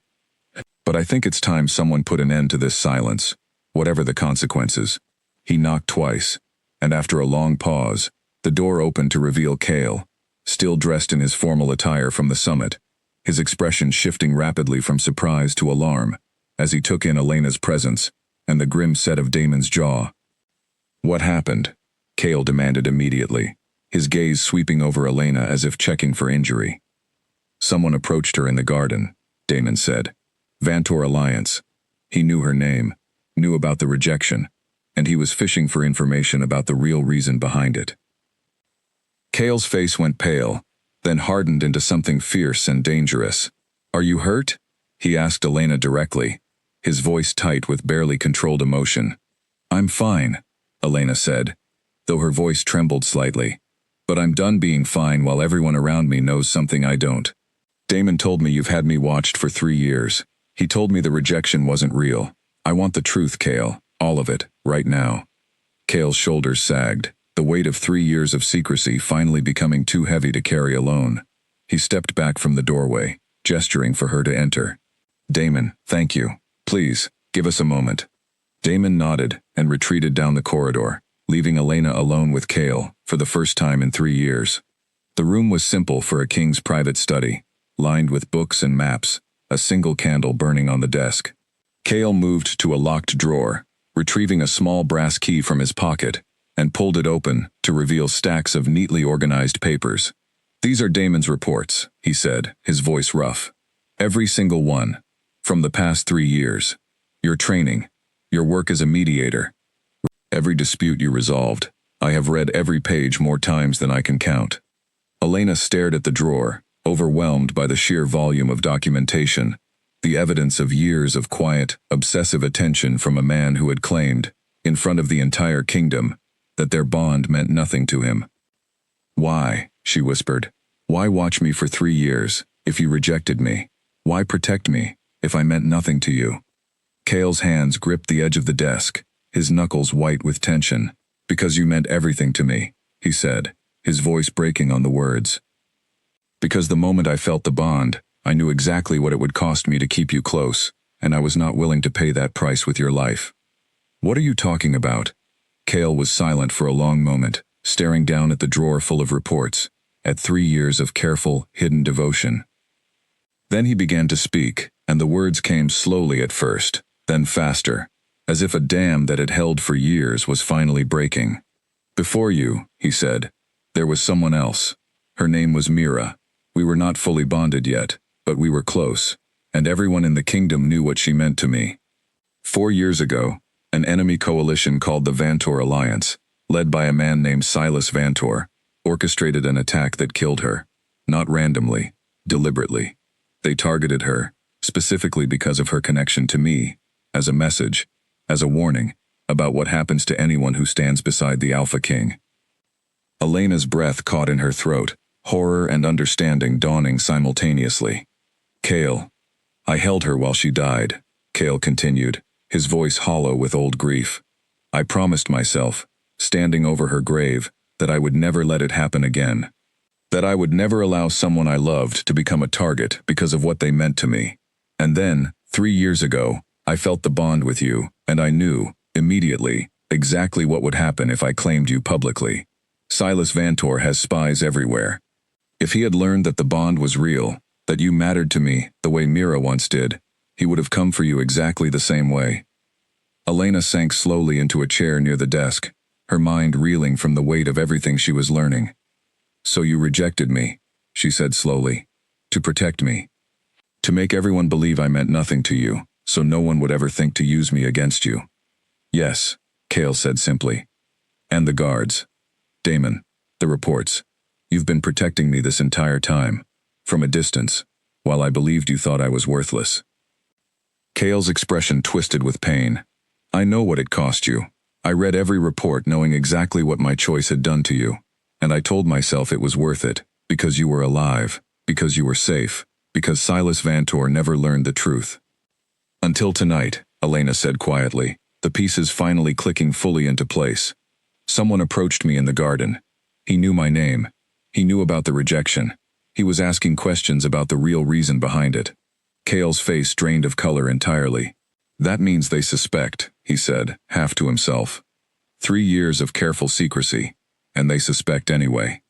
But I think it's time someone put an end to this silence, whatever the consequences. He knocked twice, and after a long pause, the door opened to reveal Kale, still dressed in his formal attire from the summit, his expression shifting rapidly from surprise to alarm as he took in Elena's presence and the grim set of Damon's jaw. What happened? Kale demanded immediately, his gaze sweeping over Elena as if checking for injury. Someone approached her in the garden, Damon said. Vantor Alliance. He knew her name, knew about the rejection, and he was fishing for information about the real reason behind it. Kale's face went pale, then hardened into something fierce and dangerous. Are you hurt? He asked Elena directly, his voice tight with barely controlled emotion. I'm fine, Elena said, though her voice trembled slightly. But I'm done being fine while everyone around me knows something I don't. Damon told me you've had me watched for 3 years. He told me the rejection wasn't real. I want the truth, Cale. All of it, right now. Cale's shoulders sagged, the weight of 3 years of secrecy finally becoming too heavy to carry alone. He stepped back from the doorway, gesturing for her to enter. Damon, thank you. Please, give us a moment. Damon nodded and retreated down the corridor, leaving Elena alone with Cale for the first time in 3 years. The room was simple for a king's private study, lined with books and maps, a single candle burning on the desk. Cale moved to a locked drawer, retrieving a small brass key from his pocket, and pulled it open to reveal stacks of neatly organized papers. These are Damon's reports, he said, his voice rough. Every single one. From the past 3 years. Your training. Your work as a mediator. Every dispute you resolved. I have read every page more times than I can count. Elena stared at the drawer, overwhelmed by the sheer volume of documentation, the evidence of years of quiet, obsessive attention from a man who had claimed, in front of the entire kingdom, that their bond meant nothing to him. Why, she whispered, why watch me for 3 years, if you rejected me? Why protect me, if I meant nothing to you? Cale's hands gripped the edge of the desk, his knuckles white with tension. Because you meant everything to me, he said, his voice breaking on the words. Because the moment I felt the bond, I knew exactly what it would cost me to keep you close, and I was not willing to pay that price with your life. What are you talking about? Cale was silent for a long moment, staring down at the drawer full of reports, at 3 years of careful, hidden devotion. Then he began to speak, and the words came slowly at first, then faster, as if a dam that had held for years was finally breaking. Before you, he said, there was someone else. Her name was Mira. We were not fully bonded yet, but we were close, and everyone in the kingdom knew what she meant to me. 4 years ago, an enemy coalition called the Vantor Alliance, led by a man named Silas Vantor, orchestrated an attack that killed her. Not randomly, deliberately. They targeted her, specifically because of her connection to me, as a message, as a warning, about what happens to anyone who stands beside the Alpha King. Elena's breath caught in her throat, horror and understanding dawning simultaneously. Cale. I held her while she died, Cale continued, his voice hollow with old grief. I promised myself, standing over her grave, that I would never let it happen again. That I would never allow someone I loved to become a target because of what they meant to me. And then, 3 years ago, I felt the bond with you, and I knew, immediately, exactly what would happen if I claimed you publicly. Silas Vantor has spies everywhere. If he had learned that the bond was real, that you mattered to me the way Mira once did, he would have come for you exactly the same way. Elena sank slowly into a chair near the desk, her mind reeling from the weight of everything she was learning. So you rejected me, she said slowly, to protect me. To make everyone believe I meant nothing to you, so no one would ever think to use me against you. Yes, Cale said simply. And the guards. Damon, the reports. You've been protecting me this entire time, from a distance, while I believed you thought I was worthless. Cale's expression twisted with pain. I know what it cost you. I read every report knowing exactly what my choice had done to you, and I told myself it was worth it, because you were alive, because you were safe, because Silas Vantor never learned the truth. Until tonight, Elena said quietly, the pieces finally clicking fully into place. Someone approached me in the garden. He knew my name. He knew about the rejection. He was asking questions about the real reason behind it. Cale's face drained of color entirely. That means they suspect, he said, half to himself. 3 years of careful secrecy, and they suspect anyway.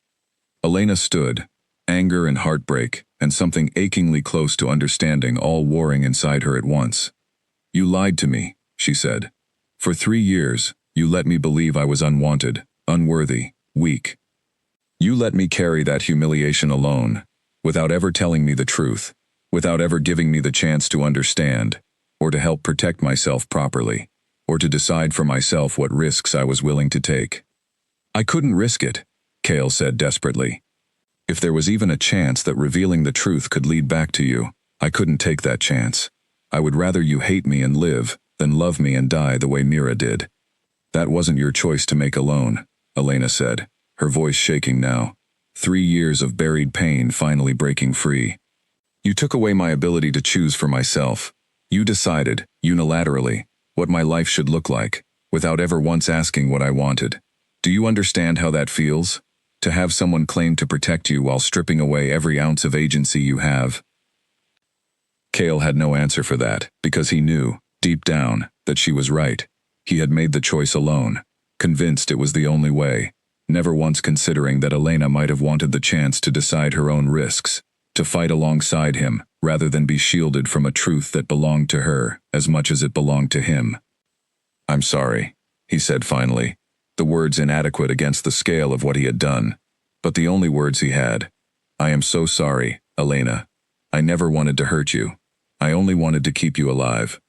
Elena stood, anger and heartbreak, and something achingly close to understanding all warring inside her at once. You lied to me, she said. For 3 years, you let me believe I was unwanted, unworthy, weak. You let me carry that humiliation alone, without ever telling me the truth, without ever giving me the chance to understand, or to help protect myself properly, or to decide for myself what risks I was willing to take. I couldn't risk it, Cale said desperately. If there was even a chance that revealing the truth could lead back to you, I couldn't take that chance. I would rather you hate me and live, than love me and die the way Mira did. That wasn't your choice to make alone, Elena said, her voice shaking now. 3 years of buried pain finally breaking free. You took away my ability to choose for myself. You decided, unilaterally, what my life should look like, without ever once asking what I wanted. Do you understand how that feels? To have someone claim to protect you while stripping away every ounce of agency you have? Cale had no answer for that, because he knew, deep down, that she was right. He had made the choice alone, convinced it was the only way, never once considering that Elena might have wanted the chance to decide her own risks, to fight alongside him, rather than be shielded from a truth that belonged to her as much as it belonged to him. "I'm sorry," he said finally, the words inadequate against the scale of what he had done, but the only words he had. "I am so sorry, Elena. I never wanted to hurt you. I only wanted to keep you alive."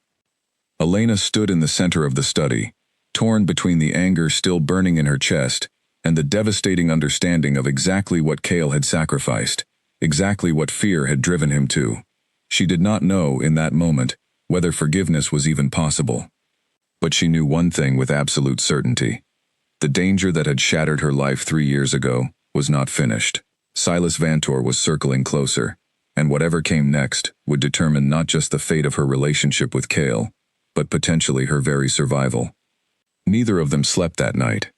Elena stood in the center of the study, torn between the anger still burning in her chest and the devastating understanding of exactly what Cale had sacrificed, exactly what fear had driven him to. She did not know, in that moment, whether forgiveness was even possible. But she knew one thing with absolute certainty. The danger that had shattered her life 3 years ago was not finished. Silas Vantor was circling closer, and whatever came next would determine not just the fate of her relationship with Cale, but potentially her very survival. Neither of them slept that night.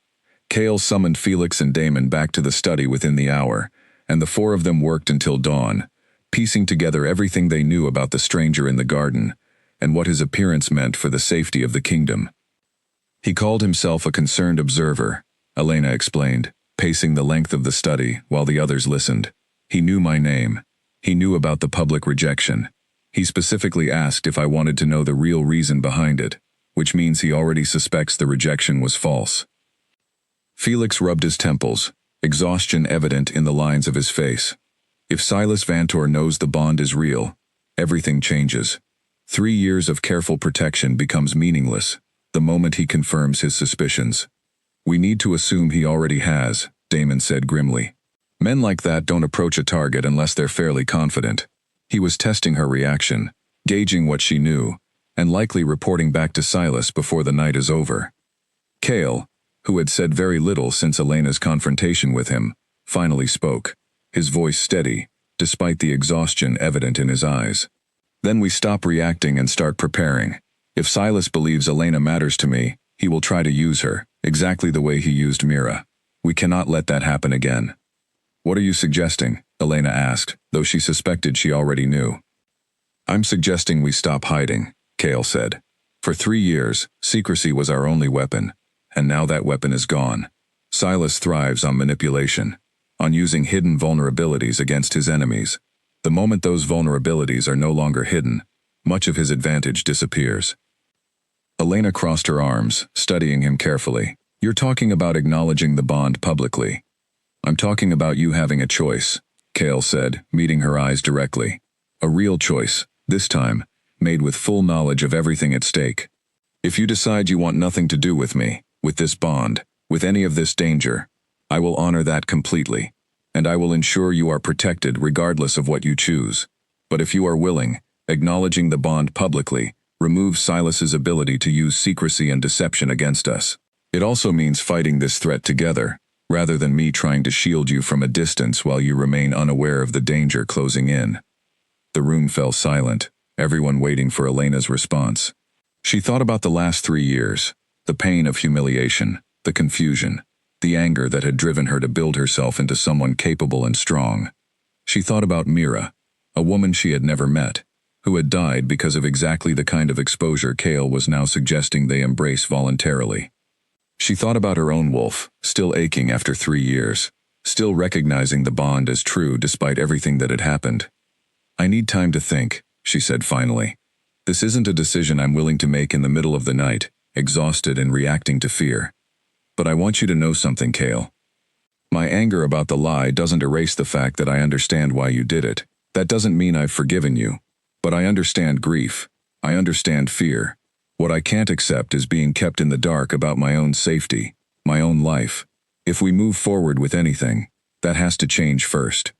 Cale summoned Felix and Damon back to the study within the hour, and the four of them worked until dawn, piecing together everything they knew about the stranger in the garden, and what his appearance meant for the safety of the kingdom. "He called himself a concerned observer," Elena explained, pacing the length of the study while the others listened. "He knew my name. He knew about the public rejection. He specifically asked if I wanted to know the real reason behind it, which means he already suspects the rejection was false." Felix rubbed his temples, exhaustion evident in the lines of his face. If Silas Vantor knows the bond is real, everything changes. 3 years of careful protection becomes meaningless the moment he confirms his suspicions. "We need to assume he already has," Damon said grimly. "Men like that don't approach a target unless they're fairly confident." He was testing her reaction, gauging what she knew, and likely reporting back to Silas before the night is over. Cale, who had said very little since Elena's confrontation with him, finally spoke, his voice steady, despite the exhaustion evident in his eyes. "Then we stop reacting and start preparing. If Silas believes Elena matters to me, he will try to use her, exactly the way he used Mira. We cannot let that happen again." "What are you suggesting?" Elena asked, though she suspected she already knew. "I'm suggesting we stop hiding," Cale said. "For 3 years, secrecy was our only weapon, and now that weapon is gone. Silas thrives on manipulation, on using hidden vulnerabilities against his enemies. The moment those vulnerabilities are no longer hidden, much of his advantage disappears." Elena crossed her arms, studying him carefully. "You're talking about acknowledging the bond publicly." "I'm talking about you having a choice," Cale said, meeting her eyes directly. "A real choice, this time, made with full knowledge of everything at stake. If you decide you want nothing to do with me, with this bond, with any of this danger, I will honor that completely, and I will ensure you are protected regardless of what you choose. But if you are willing, acknowledging the bond publicly removes Silas's ability to use secrecy and deception against us. It also means fighting this threat together, rather than me trying to shield you from a distance while you remain unaware of the danger closing in." The room fell silent, everyone waiting for Elena's response. She thought about the last 3 years, the pain of humiliation, the confusion, the anger that had driven her to build herself into someone capable and strong. She thought about Mira, a woman she had never met, who had died because of exactly the kind of exposure Cale was now suggesting they embrace voluntarily. She thought about her own wolf, still aching after 3 years, still recognizing the bond as true despite everything that had happened. "I need time to think," she said finally. "This isn't a decision I'm willing to make in the middle of the night, exhausted and reacting to fear. But I want you to know something, Cale. My anger about the lie doesn't erase the fact that I understand why you did it. That doesn't mean I've forgiven you. But I understand grief. I understand fear. What I can't accept is being kept in the dark about my own safety, my own life. If we move forward with anything, that has to change first."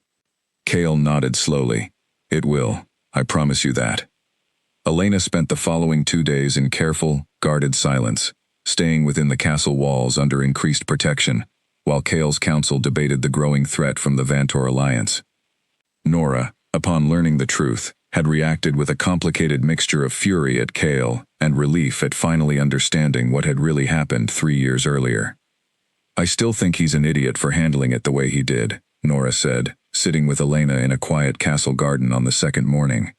Cale nodded slowly. "It will. I promise you that." Elena spent the following 2 days in careful, guarded silence, staying within the castle walls under increased protection, while Cale's council debated the growing threat from the Vantor alliance. Nora, upon learning the truth, had reacted with a complicated mixture of fury at Kale and relief at finally understanding what had really happened 3 years earlier. "I still think he's an idiot for handling it the way he did," Nora said, sitting with Elena in a quiet castle garden on the second morning.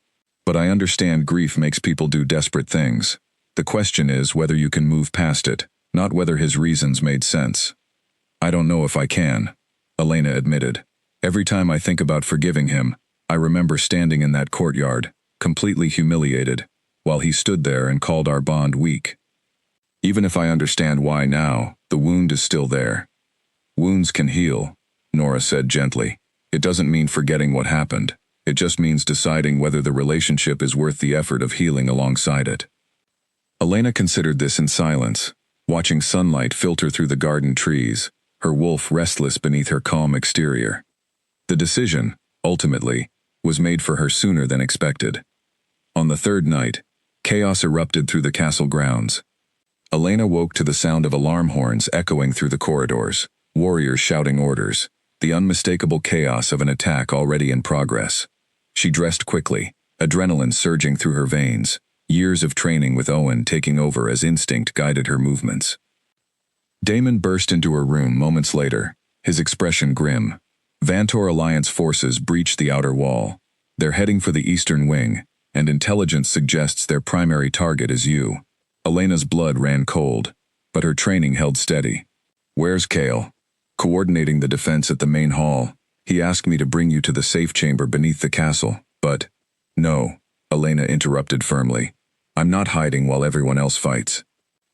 "But I understand grief makes people do desperate things. The question is whether you can move past it, not whether his reasons made sense." "I don't know if I can," Elena admitted. "Every time I think about forgiving him, I remember standing in that courtyard, completely humiliated, while he stood there and called our bond weak. Even if I understand why now, the wound is still there." "Wounds can heal," Nora said gently. "It doesn't mean forgetting what happened. It just means deciding whether the relationship is worth the effort of healing alongside it." Elena considered this in silence, watching sunlight filter through the garden trees, her wolf restless beneath her calm exterior. The decision, ultimately, was made for her sooner than expected. On the third night, chaos erupted through the castle grounds. Elena woke to the sound of alarm horns echoing through the corridors, warriors shouting orders, the unmistakable chaos of an attack already in progress. She dressed quickly, adrenaline surging through her veins, years of training with Owen taking over as instinct guided her movements. Damon burst into her room moments later, his expression grim. Vantor Alliance forces breached the outer wall. They're heading for the eastern wing, and intelligence suggests their primary target is you. Elena's blood ran cold, but her training held steady. "Where's Kale?" "Coordinating the defense at the main hall. He asked me to bring you to the safe chamber beneath the castle, but—" "No," Elena interrupted firmly. "I'm not hiding while everyone else fights.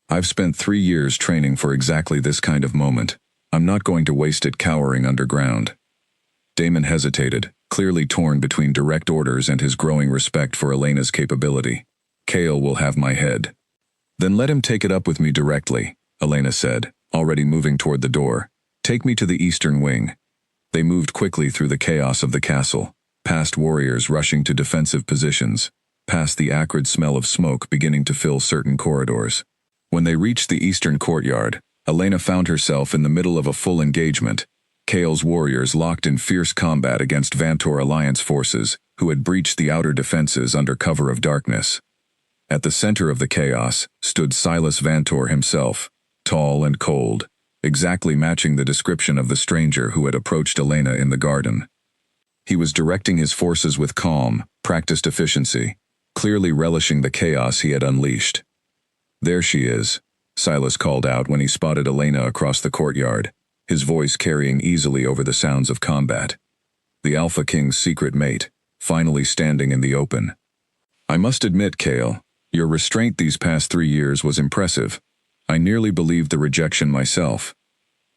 I've spent 3 years training for exactly this kind of moment. I'm not going to waste it cowering underground." Damon hesitated, clearly torn between direct orders and his growing respect for Elena's capability. "Kale will have my head." "Then let him take it up with me directly," Elena said, already moving toward the door. "Take me to the eastern wing." They moved quickly through the chaos of the castle, past warriors rushing to defensive positions, past the acrid smell of smoke beginning to fill certain corridors. When they reached the eastern courtyard, Elena found herself in the middle of a full engagement. Kale's warriors locked in fierce combat against Vantor Alliance forces, who had breached the outer defenses under cover of darkness. At the center of the chaos stood Silas Vantor himself, tall and cold, exactly matching the description of the stranger who had approached Elena in the garden. He was directing his forces with calm, practiced efficiency, clearly relishing the chaos he had unleashed. "There she is," Silas called out when he spotted Elena across the courtyard, his voice carrying easily over the sounds of combat. "The Alpha King's secret mate, finally standing in the open. I must admit, Kale, your restraint these past 3 years was impressive. I nearly believed the rejection myself."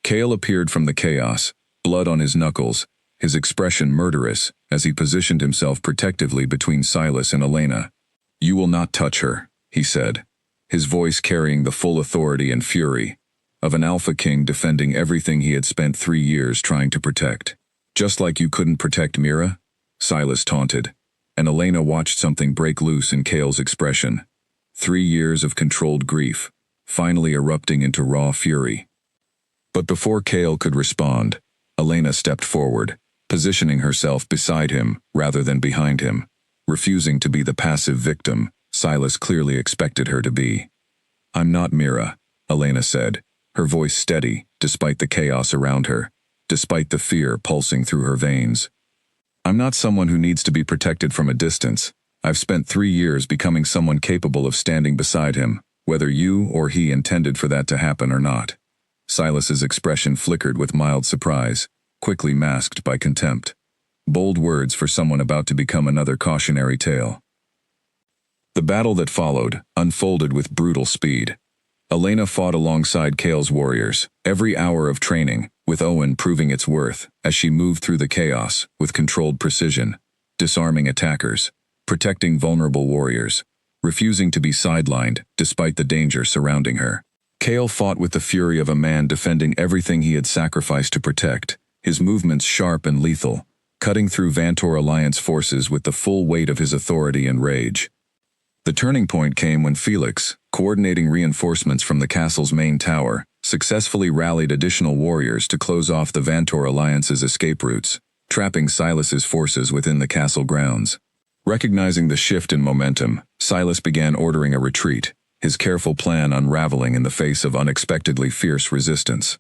Kale appeared from the chaos, blood on his knuckles, his expression murderous as he positioned himself protectively between Silas and Elena. "You will not touch her," he said, his voice carrying the full authority and fury of an Alpha King defending everything he had spent 3 years trying to protect. "Just like you couldn't protect Mira?" Silas taunted, and Elena watched something break loose in Kale's expression. 3 years of controlled grief, finally erupting into raw fury. But before Kale could respond, Elena stepped forward, positioning herself beside him rather than behind him, refusing to be the passive victim Silas clearly expected her to be. "I'm not Mira," Elena said, her voice steady despite the chaos around her, despite the fear pulsing through her veins. "I'm not someone who needs to be protected from a distance. I've spent 3 years becoming someone capable of standing beside him, whether you or he intended for that to happen or not." Silas's expression flickered with mild surprise, quickly masked by contempt. Bold words for someone about to become another cautionary tale. The battle that followed unfolded with brutal speed. Elena fought alongside Kale's warriors, every hour of training, with Owen proving its worth as she moved through the chaos with controlled precision, disarming attackers, protecting vulnerable warriors, refusing to be sidelined despite the danger surrounding her. Kale fought with the fury of a man defending everything he had sacrificed to protect, his movements sharp and lethal, cutting through Vantor Alliance forces with the full weight of his authority and rage. The turning point came when Felix, coordinating reinforcements from the castle's main tower, successfully rallied additional warriors to close off the Vantor Alliance's escape routes, trapping Silas's forces within the castle grounds. Recognizing the shift in momentum, Silas began ordering a retreat, his careful plan unraveling in the face of unexpectedly fierce resistance.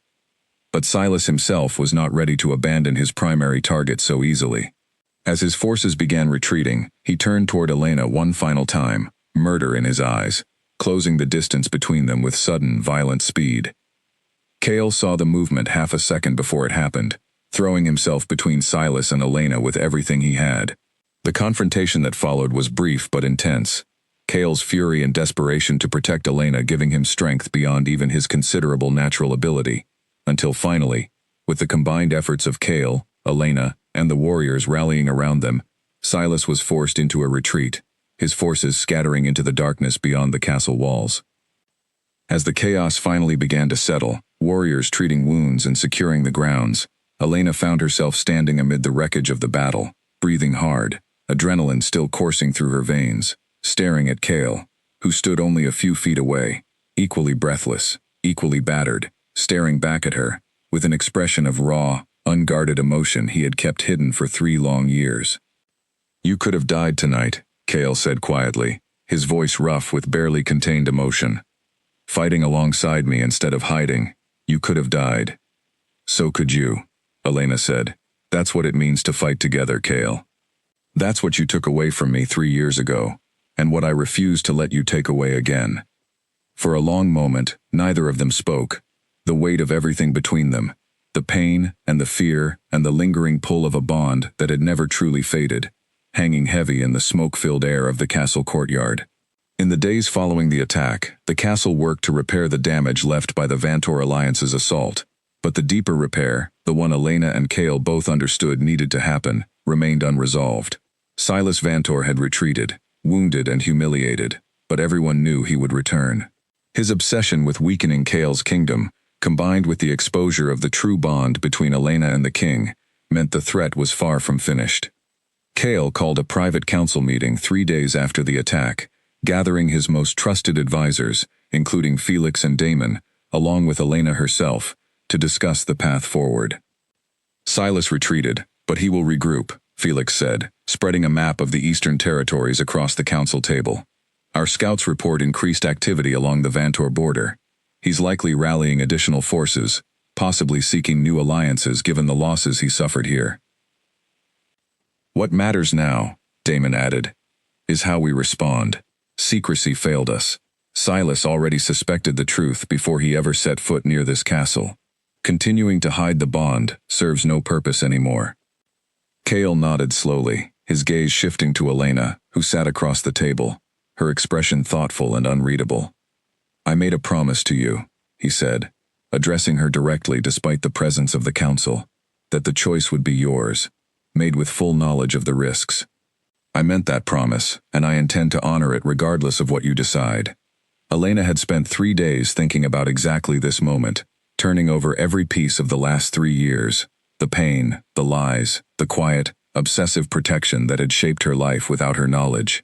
But Silas himself was not ready to abandon his primary target so easily. As his forces began retreating, he turned toward Elena one final time, murder in his eyes, closing the distance between them with sudden, violent speed. Cale saw the movement half a second before it happened, throwing himself between Silas and Elena with everything he had. The confrontation that followed was brief but intense, Cale's fury and desperation to protect Elena giving him strength beyond even his considerable natural ability, until finally, with the combined efforts of Cale, Elena, and the warriors rallying around them, Silas was forced into a retreat, his forces scattering into the darkness beyond the castle walls. As the chaos finally began to settle, warriors treating wounds and securing the grounds, Elena found herself standing amid the wreckage of the battle, breathing hard, adrenaline still coursing through her veins, staring at Cale, who stood only a few feet away, equally breathless, equally battered, staring back at her, with an expression of raw, unguarded emotion he had kept hidden for 3 long years. "You could have died tonight," Cale said quietly, his voice rough with barely contained emotion. "Fighting alongside me instead of hiding, you could have died." "So could you," Elena said. "That's what it means to fight together, Cale. That's what you took away from me 3 years ago, and what I refuse to let you take away again." For a long moment, neither of them spoke, the weight of everything between them, the pain and the fear and the lingering pull of a bond that had never truly faded, hanging heavy in the smoke-filled air of the castle courtyard. In the days following the attack, the castle worked to repair the damage left by the Vantor Alliance's assault, but the deeper repair, the one Elena and Cale both understood needed to happen, remained unresolved. Silas Vantor had retreated, wounded and humiliated, but everyone knew he would return. His obsession with weakening Cale's kingdom, combined with the exposure of the true bond between Elena and the king, meant the threat was far from finished. Cale called a private council meeting 3 days after the attack, gathering his most trusted advisors, including Felix and Damon, along with Elena herself, to discuss the path forward. "Silas retreated, but he will regroup," Felix said, spreading a map of the eastern territories across the council table. "Our scouts report increased activity along the Vantor border. He's likely rallying additional forces, possibly seeking new alliances given the losses he suffered here. What matters now," Damon added, "is how we respond. Secrecy failed us. Silas already suspected the truth before he ever set foot near this castle. Continuing to hide the bond serves no purpose anymore." Cale nodded slowly, his gaze shifting to Elena, who sat across the table, her expression thoughtful and unreadable. "I made a promise to you," he said, addressing her directly despite the presence of the council, "that the choice would be yours, made with full knowledge of the risks. I meant that promise, and I intend to honor it regardless of what you decide." Elena had spent 3 days thinking about exactly this moment, turning over every piece of the last 3 years, the pain, the lies, the quiet, obsessive protection that had shaped her life without her knowledge.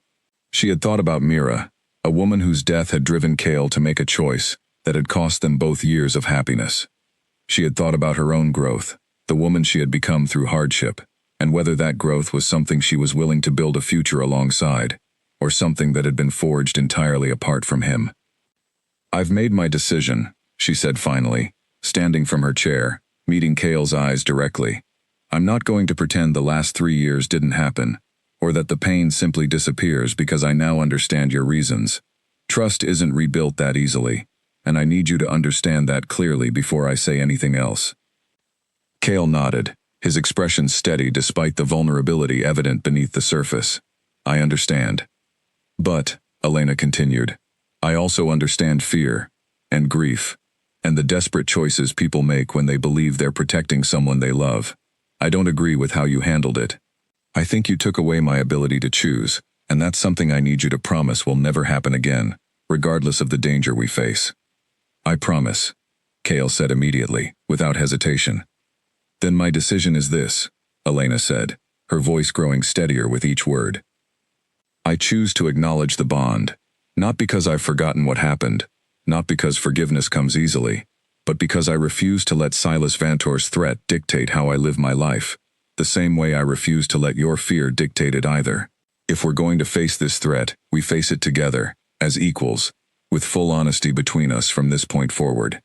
She had thought about Mira, a woman whose death had driven Cale to make a choice that had cost them both years of happiness. She had thought about her own growth, the woman she had become through hardship, and whether that growth was something she was willing to build a future alongside, or something that had been forged entirely apart from him. "I've made my decision," she said finally, standing from her chair, meeting Cale's eyes directly. "I'm not going to pretend the last 3 years didn't happen, or that the pain simply disappears because I now understand your reasons. Trust isn't rebuilt that easily, and I need you to understand that clearly before I say anything else." Cale nodded, his expression steady despite the vulnerability evident beneath the surface. "I understand. But," Elena continued, "I also understand fear, and grief, and the desperate choices people make when they believe they're protecting someone they love. I don't agree with how you handled it. I think you took away my ability to choose, and that's something I need you to promise will never happen again, regardless of the danger we face." "I promise," Cale said immediately, without hesitation. "Then my decision is this," Elena said, her voice growing steadier with each word. "I choose to acknowledge the bond, not because I've forgotten what happened, not because forgiveness comes easily, but because I refuse to let Silas Vantor's threat dictate how I live my life, the same way I refuse to let your fear dictate it either." If we're going to face this threat, we face it together, as equals, with full honesty between us from this point forward.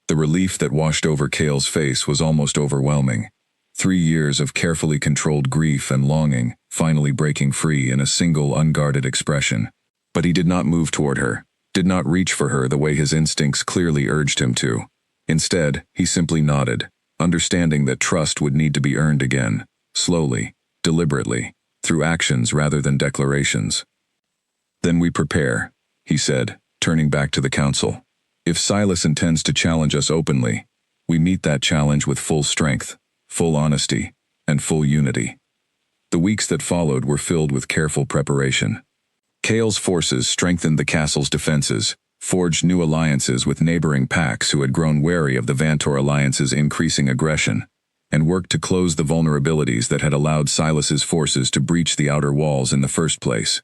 The relief that washed over Cale's face was almost overwhelming. 3 years of carefully controlled grief and longing, finally breaking free in a single unguarded expression. But he did not move toward her, did not reach for her the way his instincts clearly urged him to. Instead, he simply nodded, understanding that trust would need to be earned again, slowly, deliberately, through actions rather than declarations. "Then we prepare," he said, turning back to the council. "If Silas intends to challenge us openly, we meet that challenge with full strength, full honesty, and full unity." The weeks that followed were filled with careful preparation. Cale's forces strengthened the castle's defenses, forged new alliances with neighboring packs who had grown wary of the Vantor Alliance's increasing aggression, and worked to close the vulnerabilities that had allowed Silas's forces to breach the outer walls in the first place.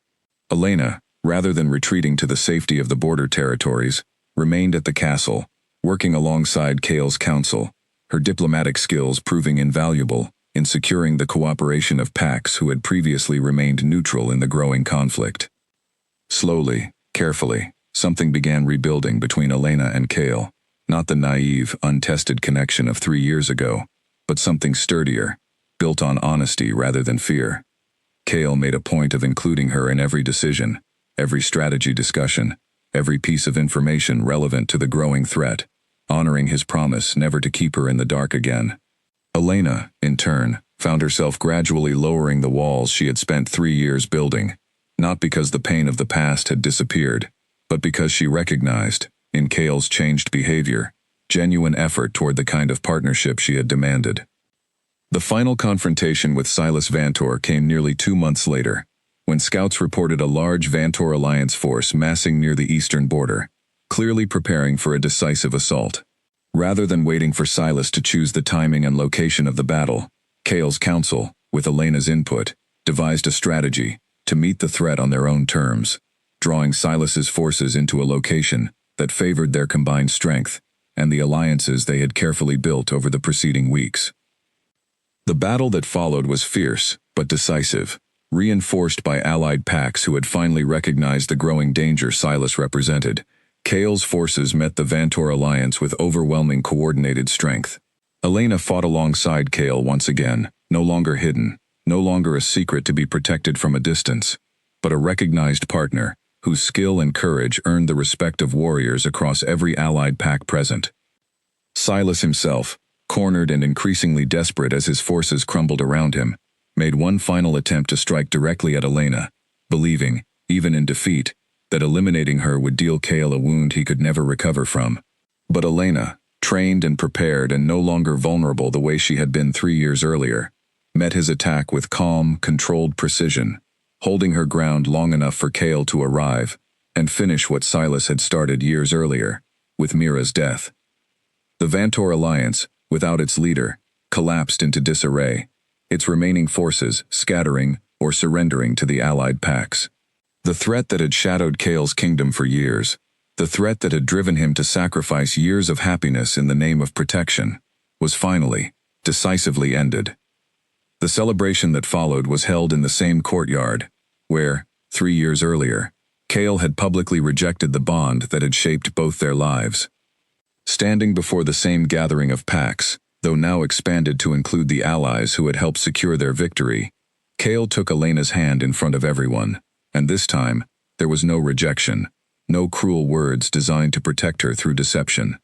Elena, rather than retreating to the safety of the border territories, remained at the castle, working alongside Cale's council, her diplomatic skills proving invaluable in securing the cooperation of packs who had previously remained neutral in the growing conflict. Slowly, carefully, something began rebuilding between Elena and Cale, not the naive, untested connection of 3 years ago, but something sturdier, built on honesty rather than fear. Cale made a point of including her in every decision, every strategy discussion, every piece of information relevant to the growing threat, honoring his promise never to keep her in the dark again. Elena, in turn, found herself gradually lowering the walls she had spent 3 years building, not because the pain of the past had disappeared, but because she recognized, in Cale's changed behavior, genuine effort toward the kind of partnership she had demanded. The final confrontation with Silas Vantor came nearly 2 months later, when scouts reported a large Vantor Alliance force massing near the eastern border, clearly preparing for a decisive assault. Rather than waiting for Silas to choose the timing and location of the battle, Cale's council, with Elena's input, devised a strategy to meet the threat on their own terms, drawing Silas's forces into a location that favored their combined strength and the alliances they had carefully built over the preceding weeks. The battle that followed was fierce, but decisive, reinforced by allied packs who had finally recognized the growing danger Silas represented. Cale's forces met the Vantor Alliance with overwhelming coordinated strength. Elena fought alongside Cale once again, no longer hidden, no longer a secret to be protected from a distance, but a recognized partner, whose skill and courage earned the respect of warriors across every allied pack present. Silas himself, cornered and increasingly desperate as his forces crumbled around him, made one final attempt to strike directly at Elena, believing, even in defeat, that eliminating her would deal Cale a wound he could never recover from. But Elena, trained and prepared and no longer vulnerable the way she had been 3 years earlier, met his attack with calm, controlled precision, holding her ground long enough for Cale to arrive and finish what Silas had started years earlier, with Mira's death. The Vantor Alliance, without its leader, collapsed into disarray, its remaining forces scattering or surrendering to the allied packs. The threat that had shadowed Cale's kingdom for years, the threat that had driven him to sacrifice years of happiness in the name of protection, was finally, decisively ended. The celebration that followed was held in the same courtyard, where, 3 years earlier, Cale had publicly rejected the bond that had shaped both their lives. Standing before the same gathering of packs, though now expanded to include the allies who had helped secure their victory, Cale took Elena's hand in front of everyone, and this time, there was no rejection, no cruel words designed to protect her through deception.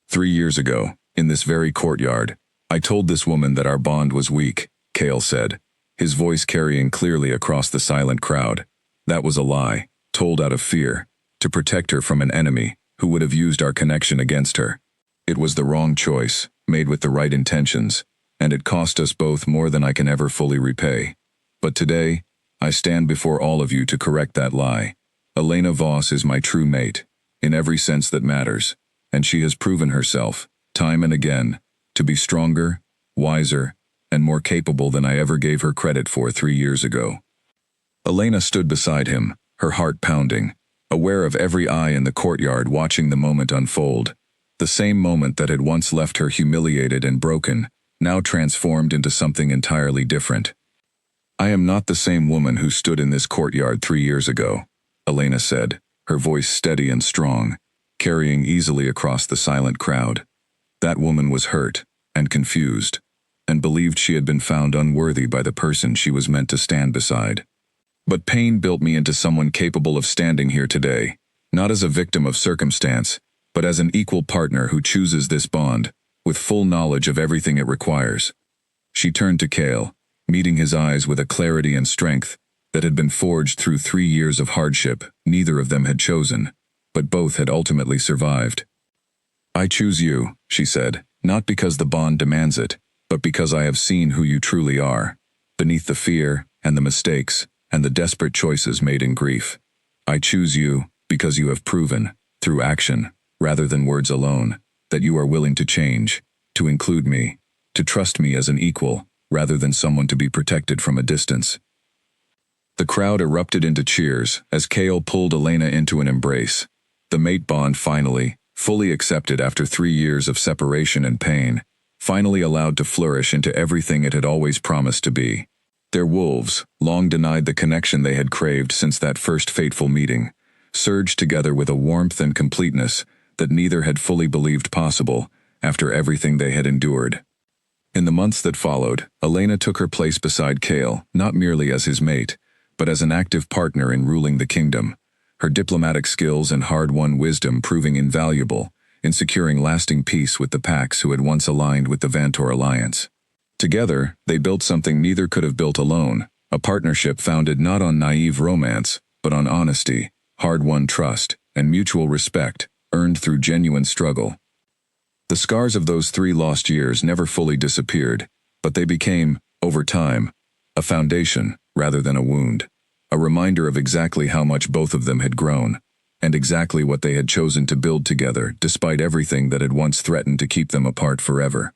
3 years ago, in this very courtyard, I told this woman that our bond was weak, Cale said, his voice carrying clearly across the silent crowd. That was a lie, told out of fear, to protect her from an enemy who would have used our connection against her. It was the wrong choice, made with the right intentions, and it cost us both more than I can ever fully repay. But today, I stand before all of you to correct that lie. Elena Voss is my true mate, in every sense that matters, and she has proven herself, time and again, to be stronger, wiser, and more capable than I ever gave her credit for 3 years ago. Elena stood beside him, her heart pounding, aware of every eye in the courtyard watching the moment unfold, the same moment that had once left her humiliated and broken, now transformed into something entirely different. I am not the same woman who stood in this courtyard 3 years ago, Elena said, her voice steady and strong, carrying easily across the silent crowd. That woman was hurt and confused, and believed she had been found unworthy by the person she was meant to stand beside. But pain built me into someone capable of standing here today, not as a victim of circumstance, but as an equal partner who chooses this bond, with full knowledge of everything it requires. She turned to Cale, meeting his eyes with a clarity and strength that had been forged through 3 years of hardship neither of them had chosen, but both had ultimately survived. I choose you, she said, not because the bond demands it, but because I have seen who you truly are, beneath the fear and the mistakes and the desperate choices made in grief. I choose you because you have proven, through action, rather than words alone, that you are willing to change, to include me, to trust me as an equal, rather than someone to be protected from a distance. The crowd erupted into cheers as Cale pulled Elena into an embrace. The mate bond finally, fully accepted after 3 years of separation and pain, finally allowed to flourish into everything it had always promised to be. Their wolves, long denied the connection they had craved since that first fateful meeting, surged together with a warmth and completeness that neither had fully believed possible after everything they had endured. In the months that followed, Elena took her place beside Cale, not merely as his mate, but as an active partner in ruling the kingdom, her diplomatic skills and hard-won wisdom proving invaluable in securing lasting peace with the Pax who had once aligned with the Vantor Alliance. Together, they built something neither could have built alone, a partnership founded not on naive romance, but on honesty, hard-won trust, and mutual respect, earned through genuine struggle. The scars of those 3 lost years never fully disappeared, but they became, over time, a foundation rather than a wound, a reminder of exactly how much both of them had grown, and exactly what they had chosen to build together despite everything that had once threatened to keep them apart forever.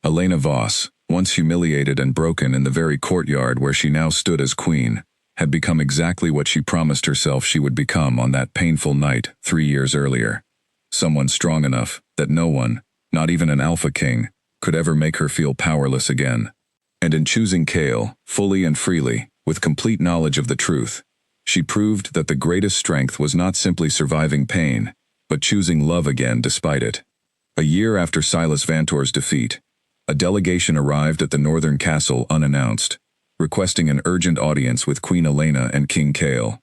Elena Voss, once humiliated and broken in the very courtyard where she now stood as queen, had become exactly what she promised herself she would become on that painful night 3 years earlier. Someone strong enough that no one, not even an Alpha King, could ever make her feel powerless again. And in choosing Cale, fully and freely, with complete knowledge of the truth, she proved that the greatest strength was not simply surviving pain, but choosing love again despite it. A year after Silas Vantor's defeat, a delegation arrived at the northern castle unannounced, requesting an urgent audience with Queen Elena and King Cale.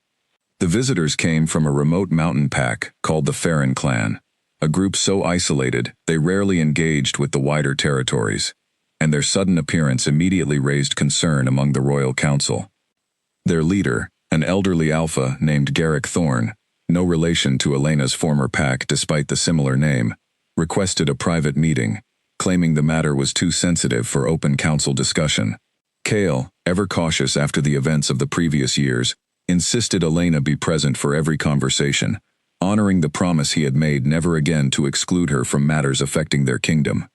The visitors came from a remote mountain pack called the Farron clan, a group so isolated they rarely engaged with the wider territories, and their sudden appearance immediately raised concern among the royal council. Their leader, an elderly alpha named Garrick Thorne, no relation to Elena's former pack despite the similar name, requested a private meeting, claiming the matter was too sensitive for open council discussion. Cale, ever cautious after the events of the previous years, insisted Elena be present for every conversation, honoring the promise he had made never again to exclude her from matters affecting their kingdom.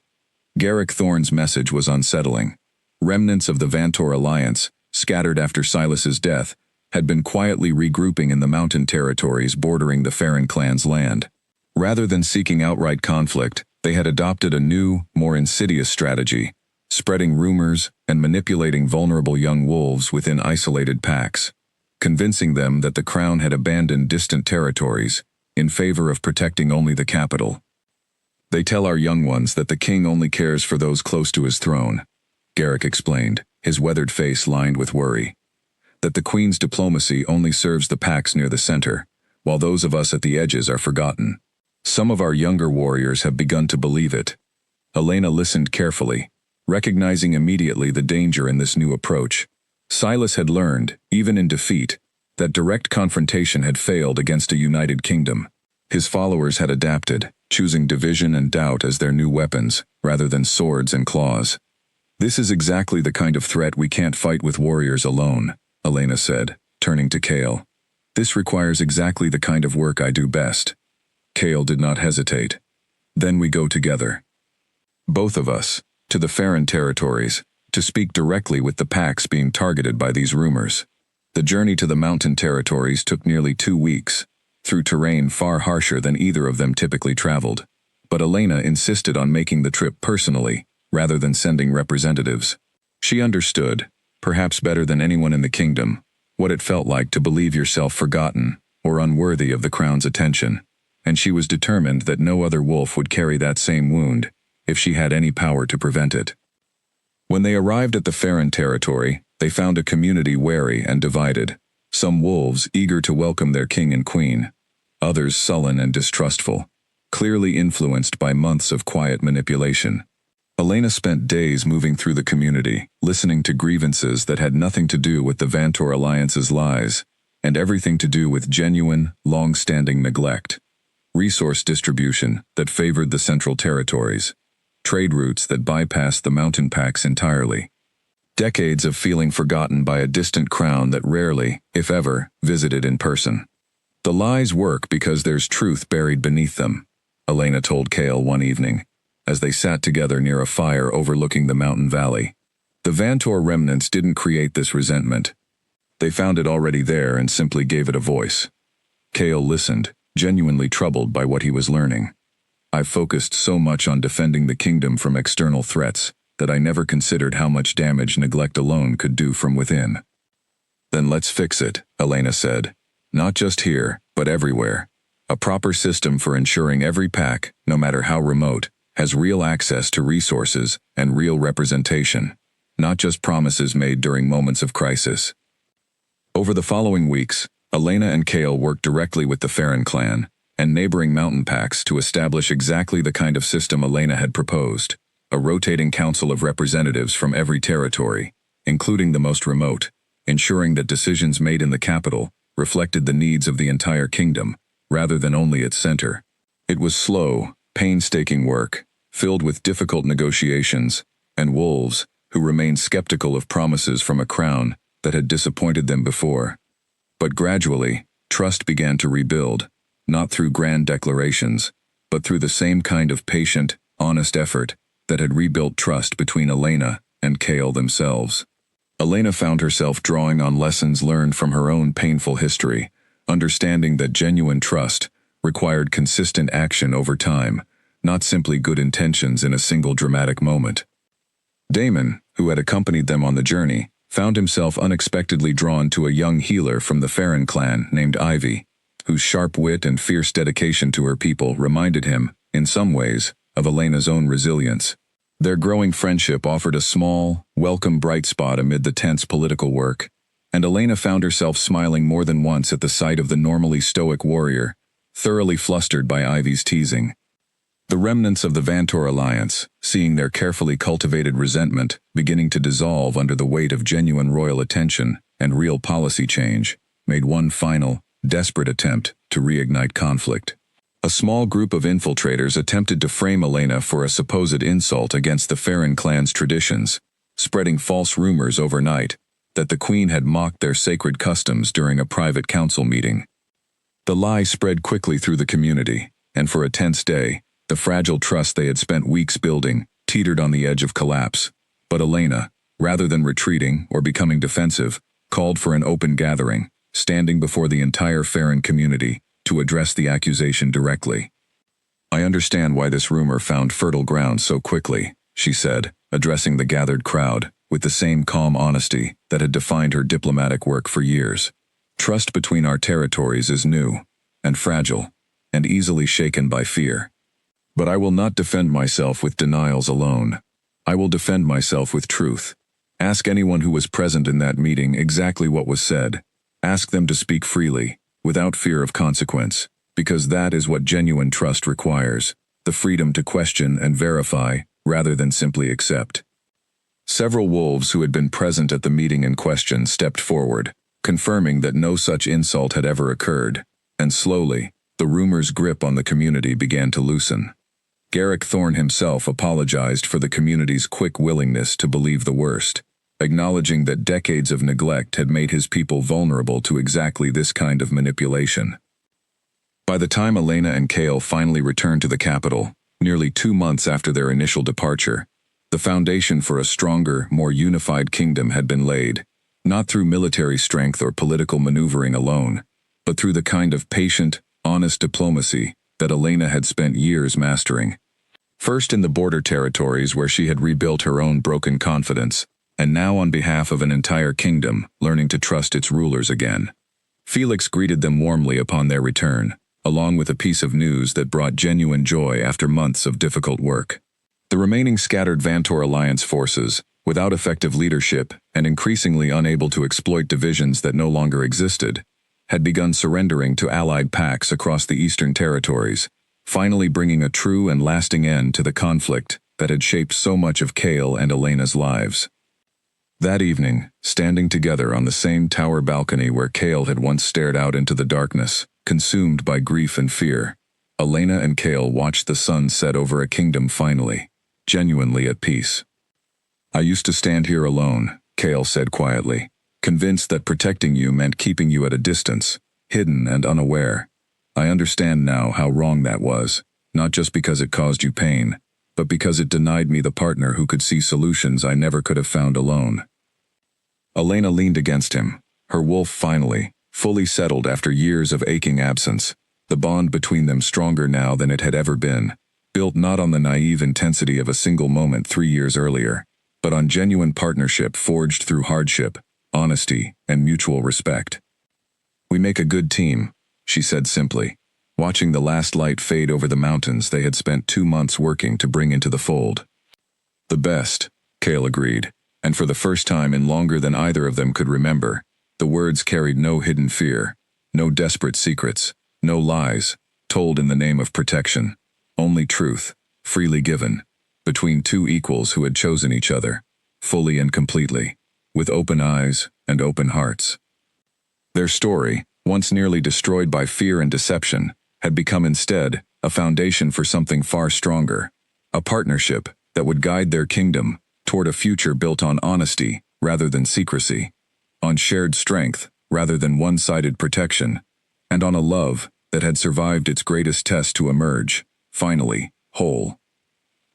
Garrick Thorne's message was unsettling. Remnants of the Vantor Alliance, scattered after Silas's death, had been quietly regrouping in the mountain territories bordering the Farron clan's land. Rather than seeking outright conflict, they had adopted a new, more insidious strategy, spreading rumors and manipulating vulnerable young wolves within isolated packs, convincing them that the crown had abandoned distant territories in favor of protecting only the capital. They tell our young ones that the king only cares for those close to his throne, Garrick explained, his weathered face lined with worry. That the queen's diplomacy only serves the packs near the center, while those of us at the edges are forgotten. Some of our younger warriors have begun to believe it. Elena listened carefully, recognizing immediately the danger in this new approach. Silas had learned, even in defeat, that direct confrontation had failed against a united kingdom. His followers had adapted, choosing division and doubt as their new weapons, rather than swords and claws. This is exactly the kind of threat we can't fight with warriors alone, Elena said, turning to Cale. This requires exactly the kind of work I do best. Cale did not hesitate. Then we go together. Both of us, to the Farron territories, to speak directly with the packs being targeted by these rumors. The journey to the mountain territories took nearly 2 weeks, through terrain far harsher than either of them typically traveled. But Elena insisted on making the trip personally, rather than sending representatives. She understood. perhaps better than anyone in the kingdom, what it felt like to believe yourself forgotten or unworthy of the crown's attention, and she was determined that no other wolf would carry that same wound if she had any power to prevent it. When they arrived at the Farron territory, they found a community wary and divided, some wolves eager to welcome their king and queen, others sullen and distrustful, clearly influenced by months of quiet manipulation. Elena spent days moving through the community, listening to grievances that had nothing to do with the Vantor Alliance's lies, and everything to do with genuine, long-standing neglect. Resource distribution that favored the Central Territories, trade routes that bypassed the mountain packs entirely. Decades of feeling forgotten by a distant crown that rarely, if ever, visited in person. The lies work because there's truth buried beneath them, Elena told Chaol one evening, as they sat together near a fire overlooking the mountain valley. The Vantor remnants didn't create this resentment. They found it already there and simply gave it a voice. Chaol listened, genuinely troubled by what he was learning. "I've focused so much on defending the kingdom from external threats that I never considered how much damage neglect alone could do from within." "Then let's fix it," Elena said. "Not just here, but everywhere. A proper system for ensuring every pack, no matter how remote, has real access to resources and real representation, not just promises made during moments of crisis." Over the following weeks, Elena and Chaol worked directly with the Farron clan and neighboring mountain packs to establish exactly the kind of system Elena had proposed, a rotating council of representatives from every territory, including the most remote, ensuring that decisions made in the capital reflected the needs of the entire kingdom, rather than only its center. It was slow, painstaking work, filled with difficult negotiations, and wolves who remained skeptical of promises from a crown that had disappointed them before. But gradually, trust began to rebuild, not through grand declarations, but through the same kind of patient, honest effort that had rebuilt trust between Elena and Chaol themselves. Elena found herself drawing on lessons learned from her own painful history, understanding that genuine trust required consistent action over time, not simply good intentions in a single dramatic moment. Damon, who had accompanied them on the journey, found himself unexpectedly drawn to a young healer from the Farron clan named Ivy, whose sharp wit and fierce dedication to her people reminded him, in some ways, of Elena's own resilience. Their growing friendship offered a small, welcome bright spot amid the tense political work, and Elena found herself smiling more than once at the sight of the normally stoic warrior, thoroughly flustered by Ivy's teasing. The remnants of the Vantor Alliance, seeing their carefully cultivated resentment beginning to dissolve under the weight of genuine royal attention and real policy change, made one final, desperate attempt to reignite conflict. A small group of infiltrators attempted to frame Elena for a supposed insult against the Farron clan's traditions, spreading false rumors overnight that the queen had mocked their sacred customs during a private council meeting. The lie spread quickly through the community, and for a tense day, the fragile trust they had spent weeks building teetered on the edge of collapse. But Elena, rather than retreating or becoming defensive, called for an open gathering, standing before the entire Farron community to address the accusation directly. "I understand why this rumor found fertile ground so quickly," she said, addressing the gathered crowd with the same calm honesty that had defined her diplomatic work for years. "Trust between our territories is new, and fragile, and easily shaken by fear. But I will not defend myself with denials alone. I will defend myself with truth. Ask anyone who was present in that meeting exactly what was said. Ask them to speak freely, without fear of consequence, because that is what genuine trust requires, the freedom to question and verify rather than simply accept." Several wolves who had been present at the meeting in question stepped forward, confirming that no such insult had ever occurred, and slowly, the rumor's grip on the community began to loosen. Garrick Thorne himself apologized for the community's quick willingness to believe the worst, acknowledging that decades of neglect had made his people vulnerable to exactly this kind of manipulation. By the time Elena and Chaol finally returned to the capital, nearly 2 months after their initial departure, the foundation for a stronger, more unified kingdom had been laid, not through military strength or political maneuvering alone, but through the kind of patient, honest diplomacy that Elena had spent years mastering. First in the border territories where she had rebuilt her own broken confidence, and now on behalf of an entire kingdom, learning to trust its rulers again. Felix greeted them warmly upon their return, along with a piece of news that brought genuine joy after months of difficult work. The remaining scattered Vantor Alliance forces, without effective leadership and increasingly unable to exploit divisions that no longer existed, had begun surrendering to allied pacts across the eastern territories, finally bringing a true and lasting end to the conflict that had shaped so much of Cale and Elena's lives. That evening, standing together on the same tower balcony where Cale had once stared out into the darkness, consumed by grief and fear, Elena and Cale watched the sun set over a kingdom finally, genuinely at peace. "I used to stand here alone," Cale said quietly, "convinced that protecting you meant keeping you at a distance, hidden and unaware. I understand now how wrong that was, not just because it caused you pain, but because it denied me the partner who could see solutions I never could have found alone." Elena leaned against him, her wolf finally, fully settled after years of aching absence, the bond between them stronger now than it had ever been, built not on the naive intensity of a single moment 3 years earlier, but on genuine partnership forged through hardship, honesty, and mutual respect. "We make a good team," she said simply, watching the last light fade over the mountains they had spent 2 months working to bring into the fold. "The best," Cale agreed, and for the first time in longer than either of them could remember, the words carried no hidden fear, no desperate secrets, no lies, told in the name of protection, only truth, freely given, between two equals who had chosen each other, fully and completely, with open eyes and open hearts. Their story, once nearly destroyed by fear and deception, had become instead a foundation for something far stronger, a partnership that would guide their kingdom toward a future built on honesty rather than secrecy, on shared strength rather than one-sided protection, and on a love that had survived its greatest test to emerge, finally, whole.